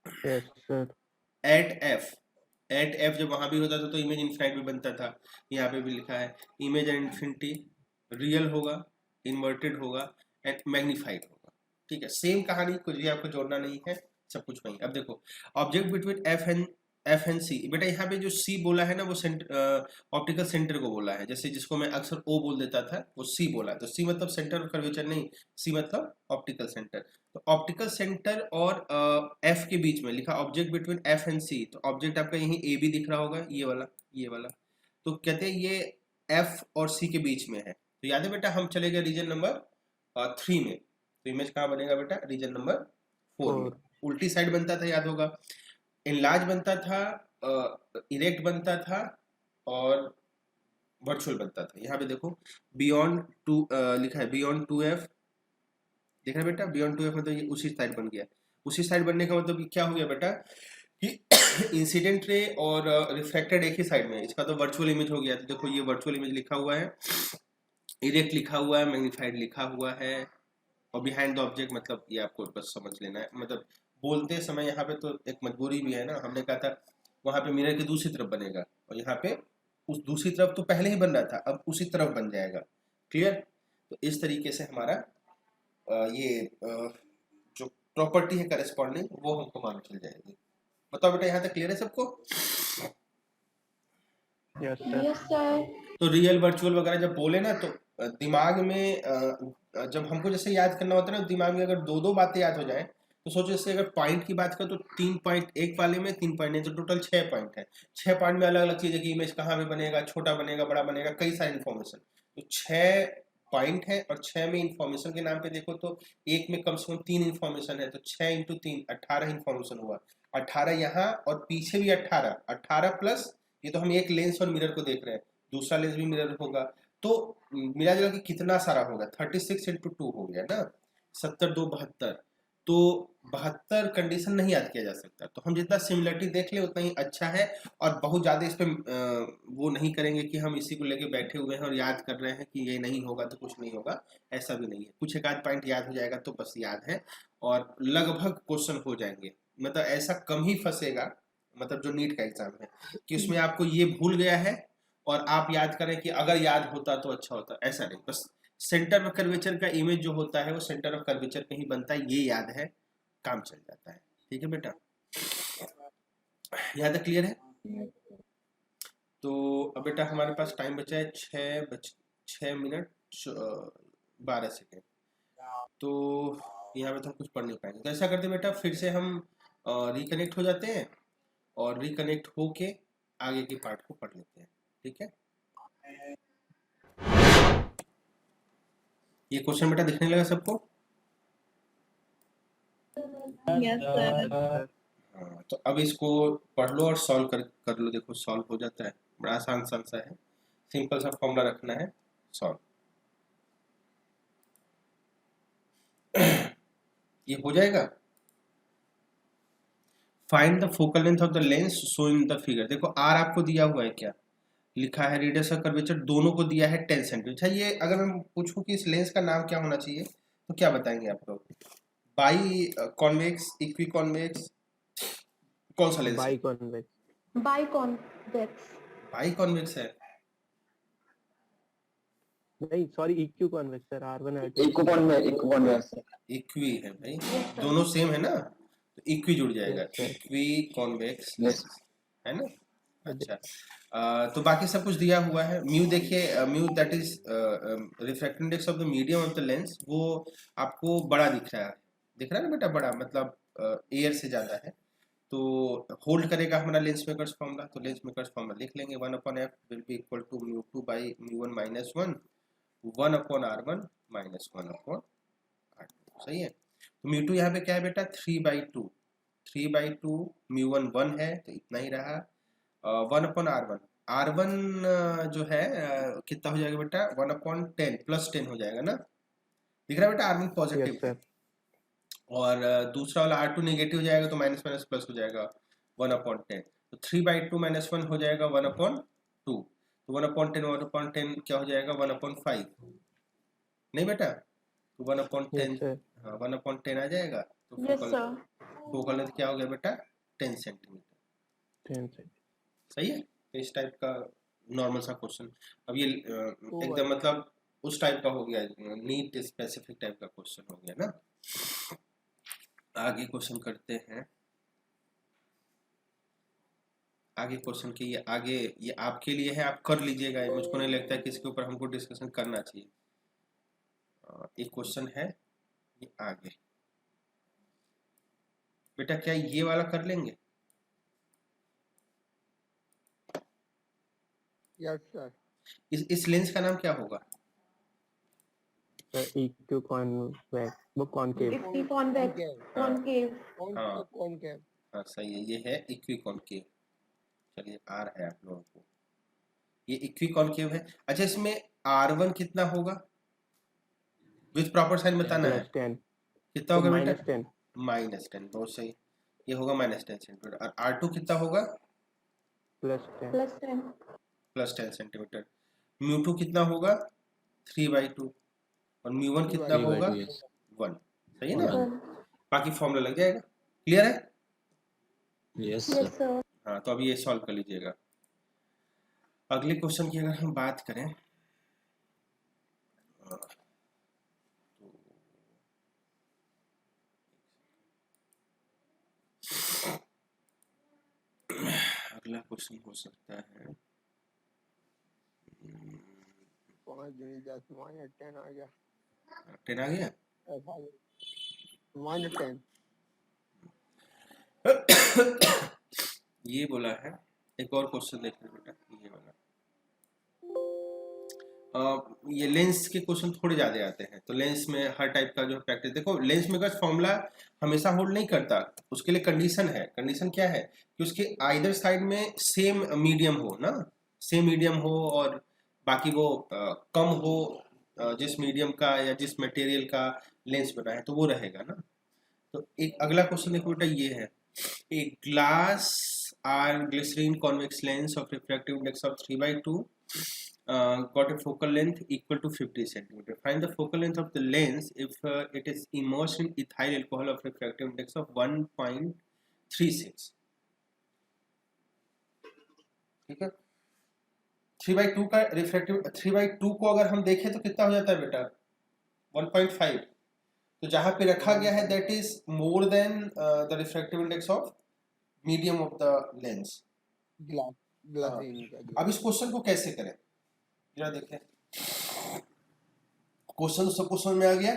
[SPEAKER 4] Yes, sir.
[SPEAKER 1] एट एफ जब वहां भी होता था तो इमेज इनफाइनाइट भी बनता था, यहाँ पे भी लिखा है इमेज एंड इन्फिनिटी, रियल होगा, इन्वर्टेड होगा, एंड मैग्नीफाइड होगा। ठीक है, सेम कहानी, कुछ भी आपको जोड़ना नहीं है, सब कुछ वही। अब देखो ऑब्जेक्ट बिटवीन एफ एंड सी, बेटा यहाँ पे जो सी बोला है ना वो ऑप्टिकल सेंटर को बोला है, जैसे जिसको मैं अक्सर ओ बोल देता था वो सी बोला है, तो सी मतलब सेंटर ऑफ कर्वेचर नहीं, सी मतलब ऑप्टिकल सेंटर। तो ऑप्टिकल सेंटर और एफ के बीच में लिखा ऑब्जेक्ट बिटवीन एफ एंड सी, तो ऑब्जेक्ट आपका यहीं ए भी दिख रहा होगा, ये वाला, तो कहते हैं ये एफ और सी के बीच में है। तो याद है बेटा, हम चले गए रीजन नंबर 3 में, तो इमेज कहाँ बनेगा बेटा, रीजन नंबर 4 में। उल्टी साइड बनता था, याद होगा, इनलार्ज बनता था, इरेक्ट बनता था, और वर्चुअल बनता था। यहाँ पे देखो बियॉन्ड 2 लिखा है, बियॉन्ड 2f, देख रहे बेटा, बियॉन्ड 2f मतलब ये उसी साइड बन गया। उसी साइड बनने का मतलब क्या हो गया बेटा कि इंसिडेंट रे और रिफ्लेक्टेड एक ही साइड में, इसका तो वर्चुअल इमेज हो गया। तो देखो ये वर्चुअल इमेज लिखा हुआ है, इरेक्ट लिखा हुआ है, मैग्नीफाइड लिखा हुआ है, और बिहाइंड द ऑब्जेक्ट मतलब ये आपको बस समझ लेना है। मतलब बोलते समय यहाँ पे तो एक मजबूरी भी है ना, हमने कहा था वहां पे मिरर की दूसरी तरफ बनेगा, और यहाँ पे उस दूसरी तरफ तो पहले ही बन रहा था, अब उसी तरफ बन जाएगा। क्लियर? तो इस तरीके से हमारा जो प्रॉपर्टी है करस्पॉन्डिंग वो हमको मालूम चल जाएगी। बताओ बेटा, यहाँ तक क्लियर है सबको?
[SPEAKER 4] Yes, sir.
[SPEAKER 2] Yes, sir.
[SPEAKER 1] तो रियल वर्चुअल वगैरह जब बोले ना, तो दिमाग में जब हमको जैसे याद करना होता है ना, दिमाग में अगर दो बातें याद हो जाए, तो सोचो जैसे अगर पॉइंट की बात करें तो 3 पॉइंट एक वाले में, 3 पॉइंट नहीं तो टोटल 6 पॉइंट है। 6 पॉइंट में अलग अलग चीज़ है कि इमेज कहाँ पे बनेगा, छोटा बनेगा, बड़ा बनेगा, कई सारी इन्फॉर्मेशन। तो 6 पॉइंट है, और 6 में इन्फॉर्मेशन के नाम पे देखो तो एक में कम से कम 3 इन्फॉर्मेशन है, तो 6 इंटू 3 18 इन्फॉर्मेशन हुआ। 18 यहाँ और पीछे भी 18 प्लस ये तो हम एक लेंस और मिरर को देख रहे हैं, दूसरा लेंस भी मिरर होगा, तो मिला जुला के कितना सारा होगा, 36 इंटू 2 हो गया ना, 70 2 72। तो 72 कंडीशन नहीं याद किया जा सकता, तो हम जितना सिमिलरिटी देख ले उतना ही अच्छा है। और बहुत ज़्यादा इस पर वो नहीं करेंगे कि हम इसी को लेके बैठे हुए हैं और याद कर रहे हैं कि ये नहीं होगा तो कुछ नहीं होगा, ऐसा भी नहीं है। कुछ एक आध पॉइंट याद हो जाएगा तो बस याद है, और लगभग क्वेश्चन हो जाएंगे, मतलब ऐसा कम ही फंसेगा, मतलब जो नीट का एग्जाम है कि उसमें आपको ये भूल गया है और आप याद करें कि अगर याद होता तो अच्छा होता, ऐसा नहीं। बस सेंटर ऑफ कर्वेचर का इमेज जो होता है वो सेंटर ऑफ कर्वेचर पे ही बनता है, ये याद है, काम चल जाता है। ठीक है बेटा, यहाँ तक क्लियर है? तो अब बेटा हमारे पास टाइम बचा है 6 मिनट 12 सेकेंड, तो यहाँ पे तो हम कुछ पढ़ नहीं पाएंगे। तो ऐसा करते बेटा, फिर से हम रिकनेक्ट हो जाते हैं, और रिकनेक्ट होके आगे के पार्ट को पढ़ लेते हैं। ठीक है, ये क्वेश्चन बेटा दिखने लगा सबको?
[SPEAKER 2] Yes, sir.
[SPEAKER 1] हाँ, तो अब इसको पढ़ लो और सॉल्व कर लो, देखो सॉल्व हो जाता है, बड़ा आसान सा है, सिंपल सा फॉर्मूला रखना है, सॉल्व। ये हो जाएगा। Find the focal length of the lens show in the figure. देखो आर आपको दिया हुआ है, क्या लिखा है, रेडियस और कर्वेचर दोनों को दिया है 10 सेंटीमीटर। अच्छा, ये अगर मैं पूछूं कि इस लेंस का नाम क्या होना चाहिए तो क्या बताएंगे आप लोग? बाई कॉन्वेक्स, इक्वी कॉन्वेक्स, कौन सा lens?
[SPEAKER 4] Biconvex.
[SPEAKER 1] Biconvex है?
[SPEAKER 4] नहीं sorry, equiconvex sir, R1 R2
[SPEAKER 1] इक्वी है भाई, दोनों सेम है ना, तो इक्वी जुड़ जाएगा, इक्वी कॉन्वेक्स है ना। अच्छा, तो बाकी सब कुछ दिया हुआ है। म्यू देखिए, mu that is refractive index of the medium of the lens, वो आपको बड़ा दिख रहा है ना बेटा, बड़ा मतलब एयर से ज्यादा है। तो होल्ड करेगा हमारा लेंस मेकर्स फॉर्मूला, तो लेंस मेकर्स फॉर्मूला लिख लेंगे 1/f will be equal to μ2 by μ1 minus 1 1/r1 minus 1/r2। सही है। तो μ2 यहाँ पे क्या है बेटा 3/2 3/2 μ1 1 है तो इतना ही रहा 1/r1 r1 जो है कितना हो जाएगा बेटा 1/10 प्लस 10 हो जाएगा ना, दिख रहा है बेटा r1
[SPEAKER 4] Yes,
[SPEAKER 1] पॉजिटिव
[SPEAKER 4] sir.
[SPEAKER 1] और दूसरा वाला r2 नेगेटिव हो जाएगा तो माइनस माइनस प्लस हो जाएगा 1/10, तो 3/2 माइनस 1 हो जाएगा 1/2, तो 1/10 क्या हो जाएगा 1/5 नहीं बेटा, तो 1/10
[SPEAKER 4] Yes, sir.
[SPEAKER 1] हाँ 1/10 आ जाएगा, तो
[SPEAKER 2] Yes, sir.
[SPEAKER 1] फोकल लेंथ क्या हो गया बेटा 10 सेंटीमीटर।
[SPEAKER 4] 10 seconds.
[SPEAKER 1] सही है। तो इस टाइप का नॉर्मल सा क्वेश्चन, अब ये एकदम मतलब उस टाइप का हो गया, नीट स्पेसिफिक टाइप का क्वेश्चन हो गया ना। आगे क्वेश्चन करते हैं, आगे क्वेश्चन के ये आपके लिए है, आप कर लीजिएगा, मुझको नहीं लगता है कि इसके ऊपर हमको डिस्कशन करना चाहिए। एक क्वेश्चन है ये आगे बेटा, क्या ये वाला कर लेंगे?
[SPEAKER 5] Yes sir.
[SPEAKER 1] इस लेंस का नाम क्या होगा?
[SPEAKER 4] Sir, EQ convex, वो concave.
[SPEAKER 2] It's convex, concave.
[SPEAKER 1] हाँ।
[SPEAKER 5] कॉनकेव।
[SPEAKER 1] हाँ सही है, ये है इक्विकॉन्केव। चलिए आर है आप लोगों को, ये इक्विकॉन्केव है। अच्छा इसमें R1 कितना होगा विथ प्रॉपर साइन बताना है।
[SPEAKER 4] Plus 10.
[SPEAKER 1] कितना होगा बेटा?
[SPEAKER 4] minus 10.
[SPEAKER 1] -10, बहुत सही, ये होगा -10 सेंटीमीटर। और R2 कितना होगा?
[SPEAKER 4] Plus 10.
[SPEAKER 2] +10.
[SPEAKER 1] +10 सेंटीमीटर। μ2 कितना होगा? 3/2 और μ1 कितना
[SPEAKER 5] 3/2,
[SPEAKER 1] होगा?
[SPEAKER 6] yes.
[SPEAKER 1] 1। सही है ना?
[SPEAKER 2] Sir.
[SPEAKER 1] बाकी फॉर्मूला लग जाएगा। क्लियर है?
[SPEAKER 6] Yes,
[SPEAKER 2] Yes,
[SPEAKER 6] sir.
[SPEAKER 2] sir.
[SPEAKER 1] हाँ तो अब ये सॉल्व कर लीजिएगा। अगले क्वेश्चन की अगर हम बात करें अगला क्वेश्चन हो सकता है
[SPEAKER 5] 5 दूनी 10 -10 आ गया।
[SPEAKER 1] 10 आ गया।
[SPEAKER 5] -10।
[SPEAKER 1] ये बोला है, एक और क्वेश्चन देख लो बेटा, ये वाला ये लेंस के क्वेश्चन थोड़े ज्यादा आते हैं, तो लेंस में हर टाइप का जो प्रैक्टिस, देखो लेंस मेकर्स फॉर्मूला हमेशा होल्ड नहीं करता, उसके लिए कंडीशन है। कंडीशन क्या है कि उसके आइदर साइड में सेम मीडियम हो ना, सेम मीडियम हो और बाकी वो कम हो जिस मीडियम का या जिस मटेरियल का लेंस बना है तो वो रहेगा ना। तो एक अगला क्वेश्चन देखो बेटा, ये है a glass or glycerine convex lens of refractive index of 3/2 got a focal length equal to 50 centimeter. Find the focal length of the lens if it is immersed in ethyl alcohol of refractive index of 1.36. ठीक है। 3/2 का refractive 3/2 को अगर हम देखें तो कितना हो जाता है बेटा 1.5, तो जहां पे रखा गया है that is more than the refractive index of medium of the lens.
[SPEAKER 5] ग्लासेन का।
[SPEAKER 1] अब इस क्वेश्चन को कैसे करें जरा देखें, क्वेश्चन सबको समझ में आ गया?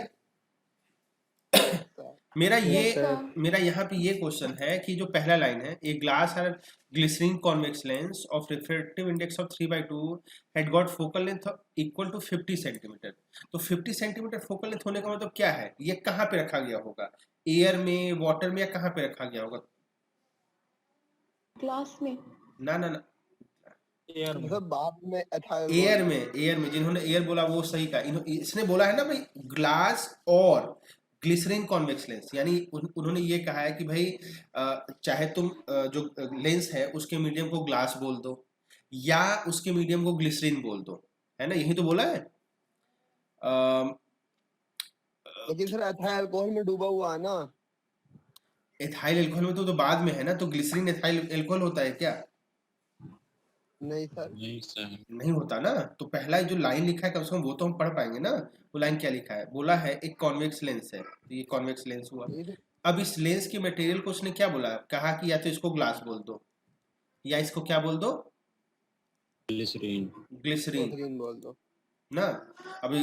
[SPEAKER 1] मेरा
[SPEAKER 2] Yes, sir.
[SPEAKER 1] मेरा यहाँ पे ये क्वेश्चन है कि जो पहला लाइन है, ए ग्लास और glycerine convex lens of refractive index of 3/2 had got focal length equal to 50 centimetre. तो 50 सेंटीमीटर फोकल लेंथ होने का मतलब क्या है, ये कहाँ पे रखा गया होगा, एयर में, वाटर में, या कहाँ पे रखा गया होगा?
[SPEAKER 2] Glass में.
[SPEAKER 1] ना ना ना,
[SPEAKER 5] मतलब बाद में
[SPEAKER 1] एयर में जिन्होंने एयर बोला वो सही का, इसने बोला है ना भाई ग्लास और ग्लिसरीन कॉन्वेक्स लेंस, यानी उन्होंने ये कहा है कि भाई चाहे तुम जो लेंस है उसके मीडियम को ग्लास बोल दो या उसके मीडियम को ग्लिसरीन बोल दो, है ना, यही तो बोला है।
[SPEAKER 5] लेकिन सर एथाइल अल्कोहल में डूबा हुआ है ना।
[SPEAKER 1] एथाइल अल्कोहल में तो बाद में है ना, तो ग्लिसरीन एथाइल अल्कोहल होता है क्या?
[SPEAKER 5] नहीं सर।
[SPEAKER 6] नहीं सर।
[SPEAKER 1] नहीं होता ना। तो पहला जो लाइन लिखा है कम से कम वो तो हम पढ़ पाएंगे ना, वो लाइन क्या लिखा है, बोला है एक कॉन्वेक्स लेंस है, तो ये कॉन्वेक्स लेंस हुआ। अब इस लेंस के मटेरियल को उसने क्या बोला, कहा कि या तो इसको ग्लास बोल दो या इसको क्या बोल दो,
[SPEAKER 6] ग्लिसरीन।
[SPEAKER 1] ग्लिसरीन
[SPEAKER 5] बोल दो
[SPEAKER 1] ना। अभी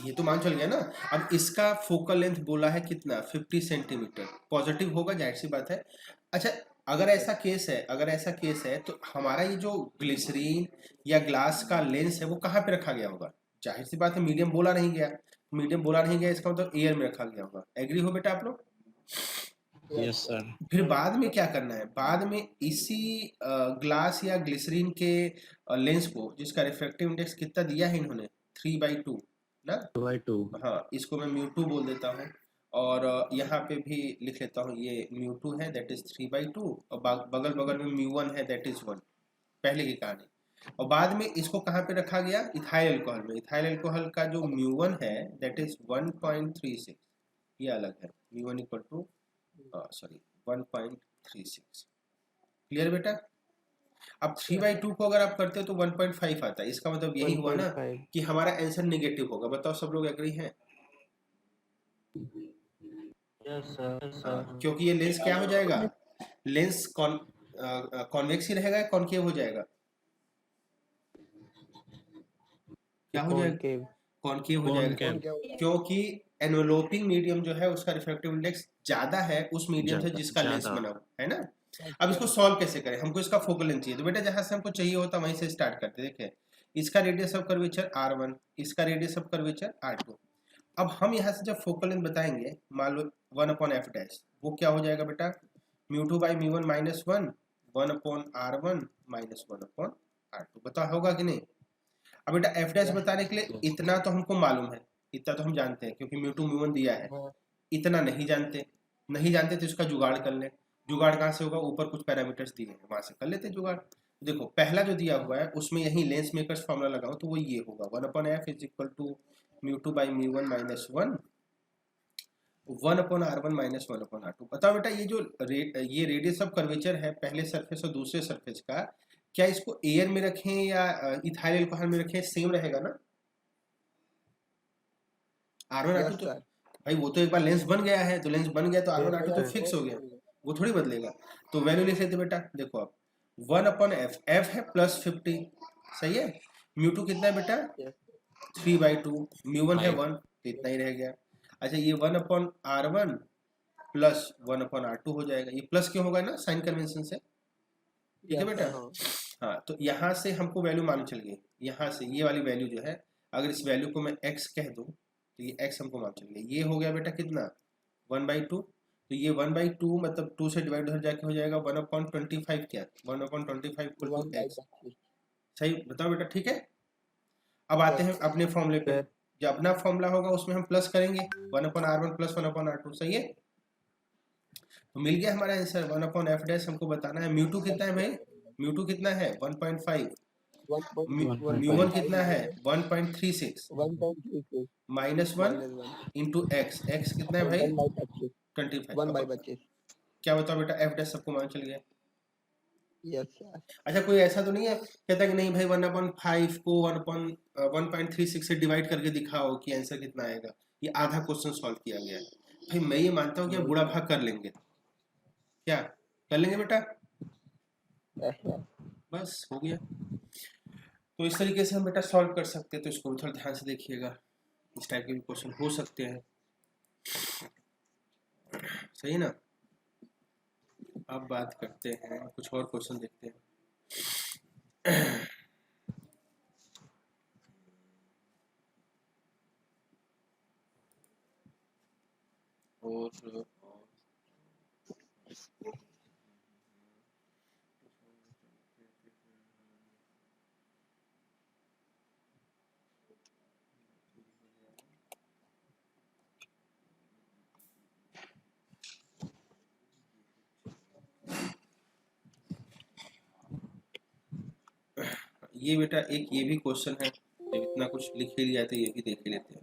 [SPEAKER 1] ये तो मान चल गया ना। अब इसका फोकल लेंथ बोला है कितना, 50 सेंटीमीटर, पॉजिटिव होगा जाहिर सी बात है। अच्छा अगर ऐसा केस है तो हमारा ये जो ग्लिसरीन या ग्लास का लेंस है वो कहाँ पे रखा गया होगा? जाहिर सी बात है मीडियम बोला नहीं गया, मीडियम बोला नहीं गया इसका मतलब एयर में रखा गया होगा। एग्री हो बेटा आप लोग?
[SPEAKER 6] Yes, sir.
[SPEAKER 1] फिर बाद में क्या करना है, बाद में इसी ग्लास या ग्लिसरीन के लेंस को, जिसका रिफ्रैक्टिव इंडेक्स कितना दिया है इन्होंने 3/2 ना,
[SPEAKER 6] 2/2.
[SPEAKER 1] हाँ इसको मैं μ2 बोल देता हूँ, और यहाँ पे भी लिख लेता हूँ ये μ2 है दैट इज 3/2, और बगल बगल में μ1 है दैट इज 1, पहले की कहानी। और बाद में इसको कहाँ पे रखा गया? इथाइल अल्कोहल में। इथाइल अल्कोहल का जो μ1 है दैट इज 1.36, ये अलग है, μ1 इक्वल टू 1.36। क्लियर बेटा? अब 3/2 को अगर आप करते हो तो 1.5 आता है, इसका मतलब यही हुआ ना
[SPEAKER 4] 1.5
[SPEAKER 1] कि हमारा आंसर नेगेटिव होगा। बताओ सब लोग एग्री हैं?
[SPEAKER 4] यस सर
[SPEAKER 1] क्योंकि ये लेंस क्या हो जाएगा, लेंस कॉन्वेक्स ही रहेगा, कॉनकेव हो जाएगा, क्या हो जाएगा? कॉनकेव हो जाएगा,
[SPEAKER 6] Concave.
[SPEAKER 1] क्योंकि एनवेलोपिंग मीडियम जो है उसका रिफ्रैक्टिव इंडेक्स ज्यादा है उस मीडियम से
[SPEAKER 6] ज्यादा,
[SPEAKER 1] जिसका लेंस
[SPEAKER 6] ज्यादा।
[SPEAKER 1] बना हुआ है ना। अब इसको सॉल्व कैसे करें? हमको इसका फोकल लेंथ चाहिए, तो बेटा जहां से हमको चाहिए होता वहीं से स्टार्ट करते। देखिए इसका रेडियस ऑफ कर्वेचर r1, इसका रेडियस ऑफ कर्वेचर r2। अब हम यहाँ से जब फोकल लेंथ बताएंगे, मान लो 1/f', वो क्या हो जाएगा बेटा? μ2/μ1 -1, 1/r1 -1/r2। बताओ होगा कि नहीं? अब बेटा f' बताने के लिए इतना तो हमको मालूम है, इतना तो हम जानते हैं क्योंकि μ2 μ1 दिया है। इतना नहीं जानते तो इसका जुगाड़ कर ले। जुगाड़ कहाँ से होगा? ऊपर कुछ पैरामीटर्स दिए हैं वहां से कर लेते हैं जुगाड़। देखो पहला जो दिया हुआ है उसमें यही लेंस मेकर्स फॉर्मूला लगाओ तो वो ये होगा 1/f is equal to μ2/μ1 -1, 1/r1 -1/r2। बताओ बेटा ये जो ये रेडियस ऑफ कर्वेचर है पहले सरफेस और दूसरे सरफेस का, क्या इसको एयर में रखें या इथाइल अल्कोहल में रखें, सेम रहेगा ना? R1 R2 तो भाई वो तो एक बार लेंस बन गया है, तो लेंस बन गया तो R1 R2 तो फिक्स हो गया, वो थोड़ी बदलेगा। तो वैल्यू लिख लेते बेटा, देखो आप 1/f, f है +50, सही है। μ2 कितना है बेटा? 3/2, μ1 है 1, तो इतना ही रह गया। अच्छा ये 1/r1 प्लस 1/r2 हो जाएगा। ये प्लस क्यों होगा ना, साइन कन्वेंशन से, ठीक है बेटा? हाँ तो यहाँ से हमको वैल्यू मालूम चल गई, यहाँ से ये वाली वैल्यू जो है, अगर इस वैल्यू को मैं x कह दूं तो ये x हमको मालूम चल गया। ये हो गया बेटा कितना? 1/2। तो ये 1/2 मतलब 2 से डिवाइड हो जाके हो जाएगा 1/25, क्या 1/25 इक्वल टू x। सही बताओ बेटा, ठीक है? अब आते हैं अपने फॉर्मूले पे। जो अपना फॉर्मूला होगा उसमें हम प्लस करेंगे 1/r1 प्लस 1/r2, सही है। तो मिल गया हमारा आंसर 1/f'। हमको बताना है μ2 कितना है भाई, μ2 कितना है 1.5, μ1 कितना है 1.36 -1 इंटू x, x कितना है भाई 25। क्या बताओ बेटा f' सबको मान चल गया। अच्छा कोई ऐसा तो नहीं है कहता कि नहीं भाई 1/5 को 1.36 से डिवाइड करके दिखाओ कि आंसर कितना आएगा। ये आधा क्वेश्चन सॉल्व किया गया है भाई। मैं ये मानता हूँ कि बूढ़ा भाग कर लेंगे, क्या कर लेंगे बेटा? बस हो गया। तो इस तरीके से हम बेटा सॉल्व कर सकते हैं, तो इसको थोड़ा ध्यान से देखिएगा, इस टाइप के भी क्वेश्चन हो सकते हैं, सही ना। अब बात करते हैं कुछ और क्वेश्चन देखते हैं। और ये बेटा एक ये भी क्वेश्चन है, जब इतना कुछ लिख ही लिया तो ये भी देख ही लेते हैं।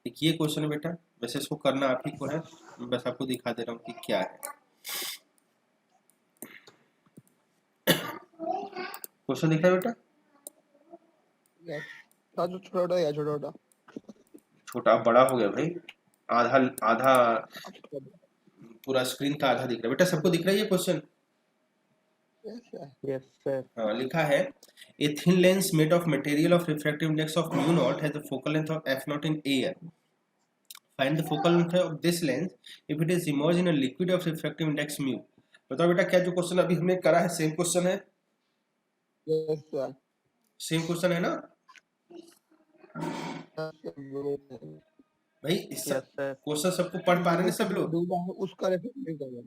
[SPEAKER 1] एक ये क्वेश्चन है बेटा, वैसे इसको करना आप ही को है, मैं बस आपको दिखा दे रहा हूँ कि क्या है क्वेश्चन। दिख रहा है बेटा? छोटा बड़ा हो गया भाई, आधा आधा पूरा स्क्रीन का आधा दिख रहा है बेटा। सबको दिख रहा है ये क्वेश्चन?
[SPEAKER 4] Yes, sir.
[SPEAKER 1] हाँ लिखा है a thin lens made of material of refractive index of μ0 has a focal length of f0 in air. Find the focal length of this lens if it is immersed in a liquid of refractive index μ. बताओ बेटा, क्या जो question अभी हमने करा है same question है?
[SPEAKER 5] Yes sir.
[SPEAKER 1] Same question है ना भाई? इस
[SPEAKER 4] यस सर।
[SPEAKER 1] क्वेश्चन सबको पढ़ पा रहे हैं सब लोग?
[SPEAKER 5] डूबा है उसका रेफरेंस नहीं कर रहा।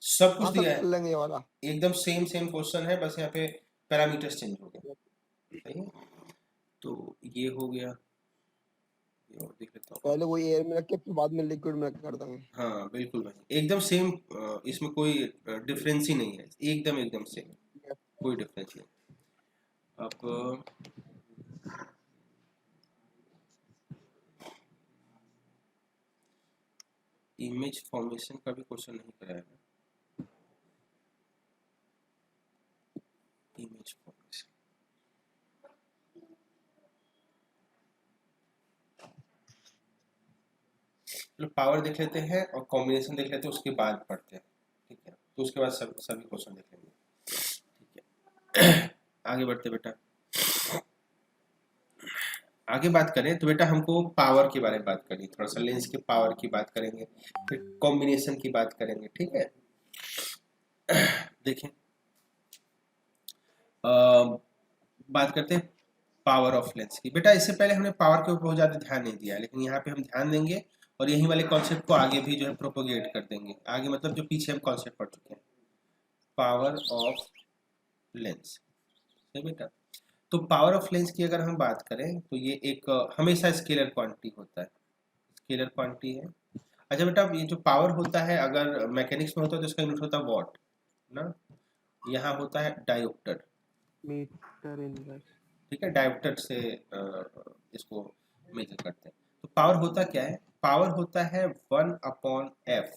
[SPEAKER 1] सब कुछ
[SPEAKER 5] हाँ सर,
[SPEAKER 1] दिया
[SPEAKER 5] कर
[SPEAKER 1] है,
[SPEAKER 5] लेंगे ये वाला।
[SPEAKER 1] एकदम सेम सेम क्वेश्चन है, बस यहाँ पे पैरामीटर्स चेंज हो गए। सही है, तो ये हो गया। ये और देख लेता हूँ।
[SPEAKER 5] पहले वही एयर में रख के फिर बाद में लिक्विड में करता हूँ।
[SPEAKER 1] हाँ बिल्कुल भाई, एकदम सेम, इसमें कोई डिफरेंस ही नहीं है, एकदम एकदम सेम, कोई डिफरेंस नहीं। अब इमेज फॉर्मेशन का भी क्वेश्चन नहीं कराया। इमेज फॉर्मेशन, चलो पावर देख लेते हैं और कॉम्बिनेशन देख लेते हैं, उसके बाद पढ़ते हैं, ठीक है? तो उसके बाद सभी क्वेश्चन देख लेंगे, ठीक है? आगे बढ़ते बेटा, आगे बात करें तो बेटा हमको पावर के बारे में बात करनी, थोड़ा सा लेंस के पावर की बात करेंगे, फिर कॉम्बिनेशन की बात करेंगे, ठीक है? देखें, बात करते हैं पावर ऑफ लेंस की। बेटा इससे पहले हमने पावर के ऊपर बहुत ज़्यादा ध्यान नहीं दिया, लेकिन यहाँ पे हम ध्यान देंगे और यही वाले कॉन्सेप्ट को आगे भी जो है प्रोपोगेट कर देंगे। आगे मतलब जो पीछे हम कॉन्सेप्ट पढ़ चुके हैं, पावर ऑफ लेंस। सही बेटा, तो पावर ऑफ लेंस की अगर हम बात करें तो ये एक हमेशा स्केलर क्वांटिटी होता है, स्केलर क्वांटिटी है। अच्छा बेटा, ये जो पावर होता है अगर मैकेनिक्स में होता है तो इसका यूनिट होता है वॉट ना, यहाँ होता है डायोप्टर,
[SPEAKER 5] मीटर इनवर्स।
[SPEAKER 1] ठीक है? डायोप्टर से इसको मेजर करते हैं। तो पावर होता क्या है? पावर होता है 1/f।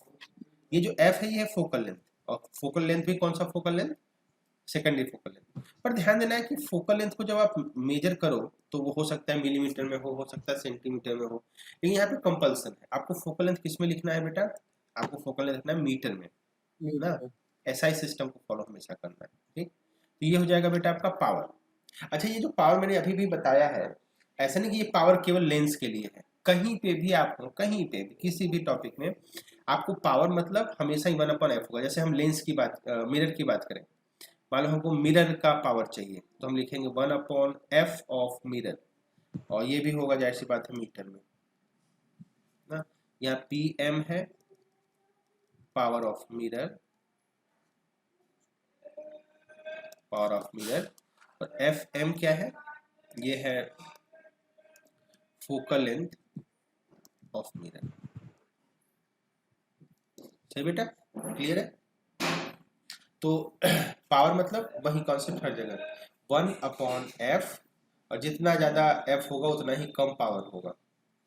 [SPEAKER 1] ये जो f है ये है फोकल लेंथ, और फोकल लेंथ भी कौन सा focal length? Secondary focal length. पर ध्यान देना है कि फोकल लेंथ को जब आप मेजर करो तो वो हो सकता है मिलीमीटर में हो सकता है सेंटीमीटर में हो, लेकिन यहाँ पे कंपल्सन है, आपको फोकल लेंथ किस में लिखना है बेटा? आपको फोकल लेंथ लिखना है मीटर में ना, एसआई सिस्टम को फॉलो हमेशा करना है, ठीक? तो ये हो जाएगा बेटा आपका पावर। अच्छा, ये जो पावर मैंने अभी भी बताया है, ऐसा नहीं कि ये पावर केवल लेंस के लिए है, कहीं पे भी आप हो, कहीं पे भी किसी भी टॉपिक में आपको पावर मतलब हमेशा ही 1/f होगा। जैसे हम लेंस की बात, मिरर की बात करें, मान लो हमको मिरर का पावर चाहिए तो हम लिखेंगे 1/f ऑफ मिरर, और ये भी होगा जाहिर सी बात है मीटर में ना। यहाँ pm है power of mirror, power of mirror, और fm क्या है? ये है फोकल लेंथ ऑफ मिरर। सही बेटा, क्लियर है? तो पावर मतलब वही कॉन्सेप्ट हर जगह, 1/f, और जितना ज्यादा f होगा उतना ही कम पावर होगा,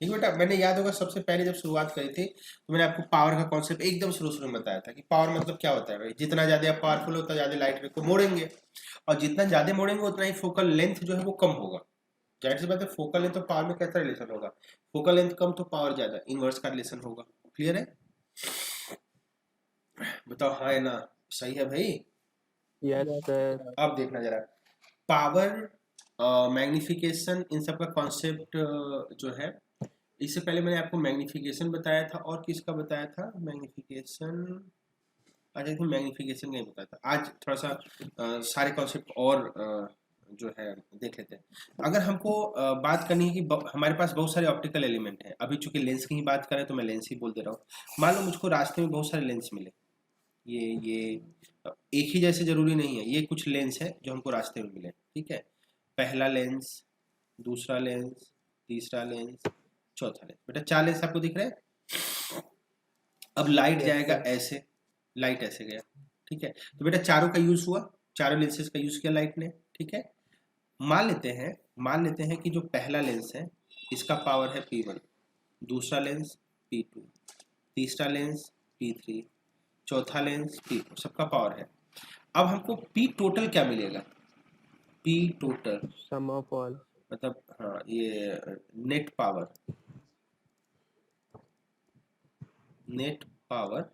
[SPEAKER 1] ठीक बेटा? मैंने याद होगा सबसे पहले जब शुरुआत करी थी तो मैंने आपको पावर का कॉन्सेप्ट एकदम शुरू में बताया था कि पावर मतलब क्या होता है भाई, जितना ज्यादा आप पावरफुल होता है ज्यादा लाइट रे को मोड़ेंगे, और जितना ज्यादा मोड़ेंगे उतना ही फोकल लेंथ जो है वो कम होगा। जाहिर सी बात है, फोकल लेंथ तो पावर में कैसा रिलेशन होगा? फोकल लेंथ कम तो पावर ज्यादा, इनवर्स का रिलेशन होगा। क्लियर है? बताओ हाँ है ना? सही है भाई?
[SPEAKER 4] Yes sir.
[SPEAKER 1] अब देखना जरा, पावर, मैग्निफिकेशन, इन सब का कॉन्सेप्ट जो है, इससे पहले मैंने आपको मैग्निफिकेशन बताया था, और किसका बताया था? मैग्निफिकेशन, अच्छा इसमें मैग्निफिकेशन नहीं बताया था। आज थोड़ा सा सारे कॉन्सेप्ट और जो है देख लेते हैं। अगर हमको बात करनी है कि हमारे पास बहुत सारे ऑप्टिकल एलिमेंट हैं, अभी चूंकि लेंस की ही बात करें तो मैं लेंस ही बोल दे रहा हूँ। मान लो मुझको रास्ते में बहुत सारे लेंस मिले, ये एक ही जैसे जरूरी नहीं है, ये कुछ लेंस है जो हमको रास्ते में मिले, ठीक है? पहला लेंस, दूसरा लेंस, तीसरा लेंस, चौथा लेंस। बेटा 4 लेंस आपको दिख रहे हैं। अब लाइट जाएगा ऐसे, लाइट ऐसे गया, ठीक है? तो बेटा चारों का यूज हुआ, चारों लेंसेज का यूज किया लाइट ने, ठीक है? मान लेते हैं कि जो पहला लेंस है इसका पावर है P1, दूसरा लेंस P2, तीसरा लेंस P3, चौथा लेंस P4, सबका पावर है। अब हमको P टोटल क्या मिलेगा? P total
[SPEAKER 5] sum of all,
[SPEAKER 1] मतलब हाँ, ये net power, net power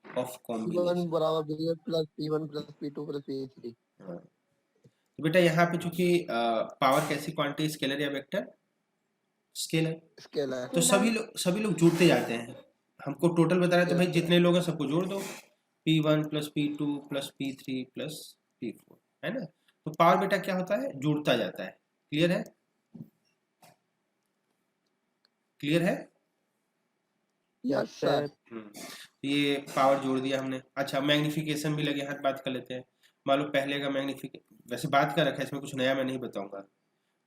[SPEAKER 1] of combination.
[SPEAKER 5] P1 बराबर B plus P1 plus P2 plus P3।
[SPEAKER 1] हाँ, तो बेटा यहाँ पे चूंकि पावर कैसी क्वांटिटी, स्केलर या वेक्टर? स्केलर।
[SPEAKER 5] स्केलर।
[SPEAKER 1] तो सभी लोग जुड़ते जाते हैं, हमको टोटल बता रहे हैं तो भाई जितने लोग हैं सबको जोड़ दो, P1 plus P2 plus P3 plus P4, है ना। तो पावर बेटा क्या होता है, जुड़ता जाता है। क्लियर है, क्लियर है।
[SPEAKER 5] Yes sir.
[SPEAKER 1] ये पावर जोड़ दिया हमने। अच्छा, मैग्निफिकेशन भी लगे हाथ, बात कर लेते हैं। मान लो पहले का मैग्निफिकेशन, वैसे बात कर रखा है, इसमें कुछ नया मैं नहीं बताऊंगा।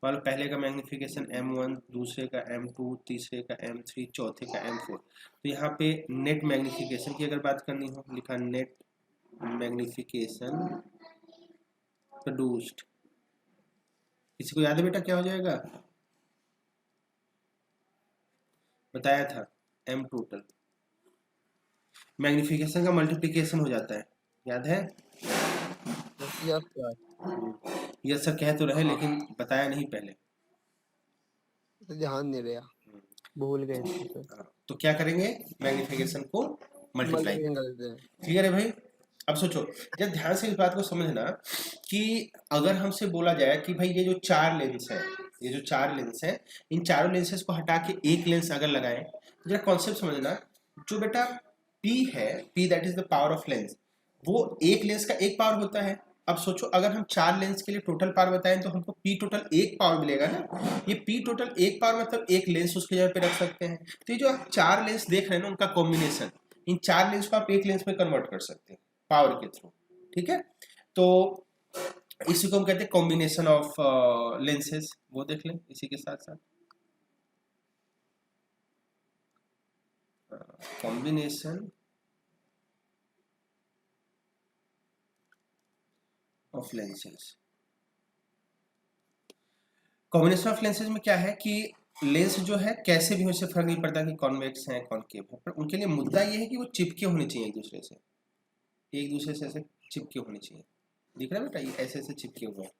[SPEAKER 1] मान लो पहले का मैग्निफिकेशन M1, दूसरे का M2, तीसरे का M3, चौथे का M4। तो यहाँ पे नेट मैग्निफिकेशन की अगर बात करनी हो, लिखा नेट मैग्निफिकेशन प्रोड्यूस्ड। किसी को याद है बेटा क्या हो जाएगा, बताया था। M टोटल मैग्निफिकेशन का मल्टीप्लिकेशन हो जाता है, याद है।
[SPEAKER 5] Yes sir.
[SPEAKER 1] ये सर कह तो रहे लेकिन बताया नहीं पहले,
[SPEAKER 5] तो ध्यान नहीं रहा,
[SPEAKER 4] भूल गए थे सर।
[SPEAKER 1] तो क्या करेंगे, मैग्निफिकेशन को मल्टीप्लाई।
[SPEAKER 5] मल्टीप्लिकेशन कर देते हैं।
[SPEAKER 1] क्लियर है भाई। अब सोचो, जब ध्यान से इस बात को समझना कि अगर हमसे बोला जाए कि भाई ये जो चार लेंस है, ये जो चार लेंस है, इन चारों लेंसेस को हटा के एक लेंस अगर लगाएं, जरा कॉन्सेप्ट समझना। जो बेटा P है, P that is the power of lens, वो एक लेंस का एक पावर होता है। अब सोचो अगर हम चार लेंस के लिए टोटल पावर बताएं तो हमको P टोटल एक पावर मिलेगा ना। ये P टोटल एक पावर मतलब एक लेंस उसके जगह पे रख सकते हैं। तो ये जो आप चार लेंस देख रहे हैं ना, उनका कॉम्बिनेशन, इन चार लेंस को आप एक लेंस में कन्वर्ट कर सकते हैं पावर के थ्रू। ठीक है, तो इसी को हम कहते हैं कॉम्बिनेशन ऑफ लेंसेज। वो देख लें इसी के साथ साथ, combination of lenses. Combination of lenses में क्या है कि लेंस जो है कैसे भी हो, इससे फर्क नहीं पड़ता कि कॉन्वेक्स है कॉनकेव है, पर उनके लिए मुद्दा ये है कि वो चिपके होने चाहिए एक दूसरे से, एक दूसरे से ऐसे चिपके होने चाहिए। दिख रहा है बेटा, ये ऐसे ऐसे चिपके हुए हैं।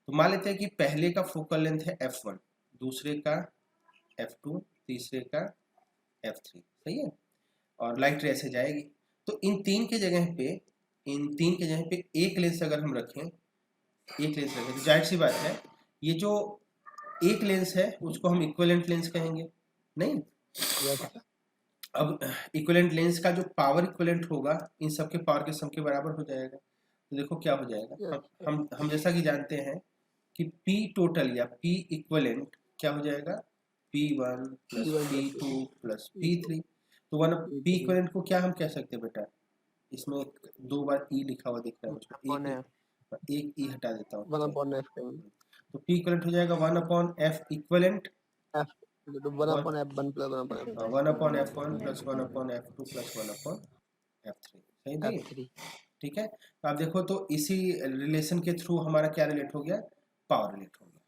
[SPEAKER 1] तो मान लेते हैं कि पहले का फोकल लेंथ है f1, दूसरे का f2, तीसरे का f3, सही है। और लाइट रे ऐसे जाएगी, तो इन तीन के जगह पे, इन तीन के जगह पे एक लेंस अगर हम रखें, एक लेंस रखें, तो जाहिर सी बात है ये जो एक लेंस है उसको हम इक्विवेलेंट लेंस कहेंगे, नहीं। अब इक्विवेलेंट लेंस का जो पावर इक्विवेलेंट होगा इन सबके पावर के सम के बराबर हो जाएगा। तो देखो क्या हो जाएगा, हम जैसा कि जानते हैं कि P टोटल या P इक्विवेलेंट क्या हो जाएगा, P1 plus P2 plus P3। तो वन P इक्विवेलेंट को क्या हम कह सकते हैं बेटा, इसमें दो बार E लिखा हुआ दिख रहा है मुझको, एक E हटा देता हूँ,
[SPEAKER 5] 1/f
[SPEAKER 1] तो P इक्विवेलेंट हो जाएगा 1/f equivalent,
[SPEAKER 5] 1/f1 plus 1/f2
[SPEAKER 1] 1/f1 plus 1/f2 plus 1/f3, सही भाई। ठीक है, तो आप देखो तो इसी रिलेशन के थ्रू हमारा क्या रिलेट हो गया, पावर रिलेट हो गया।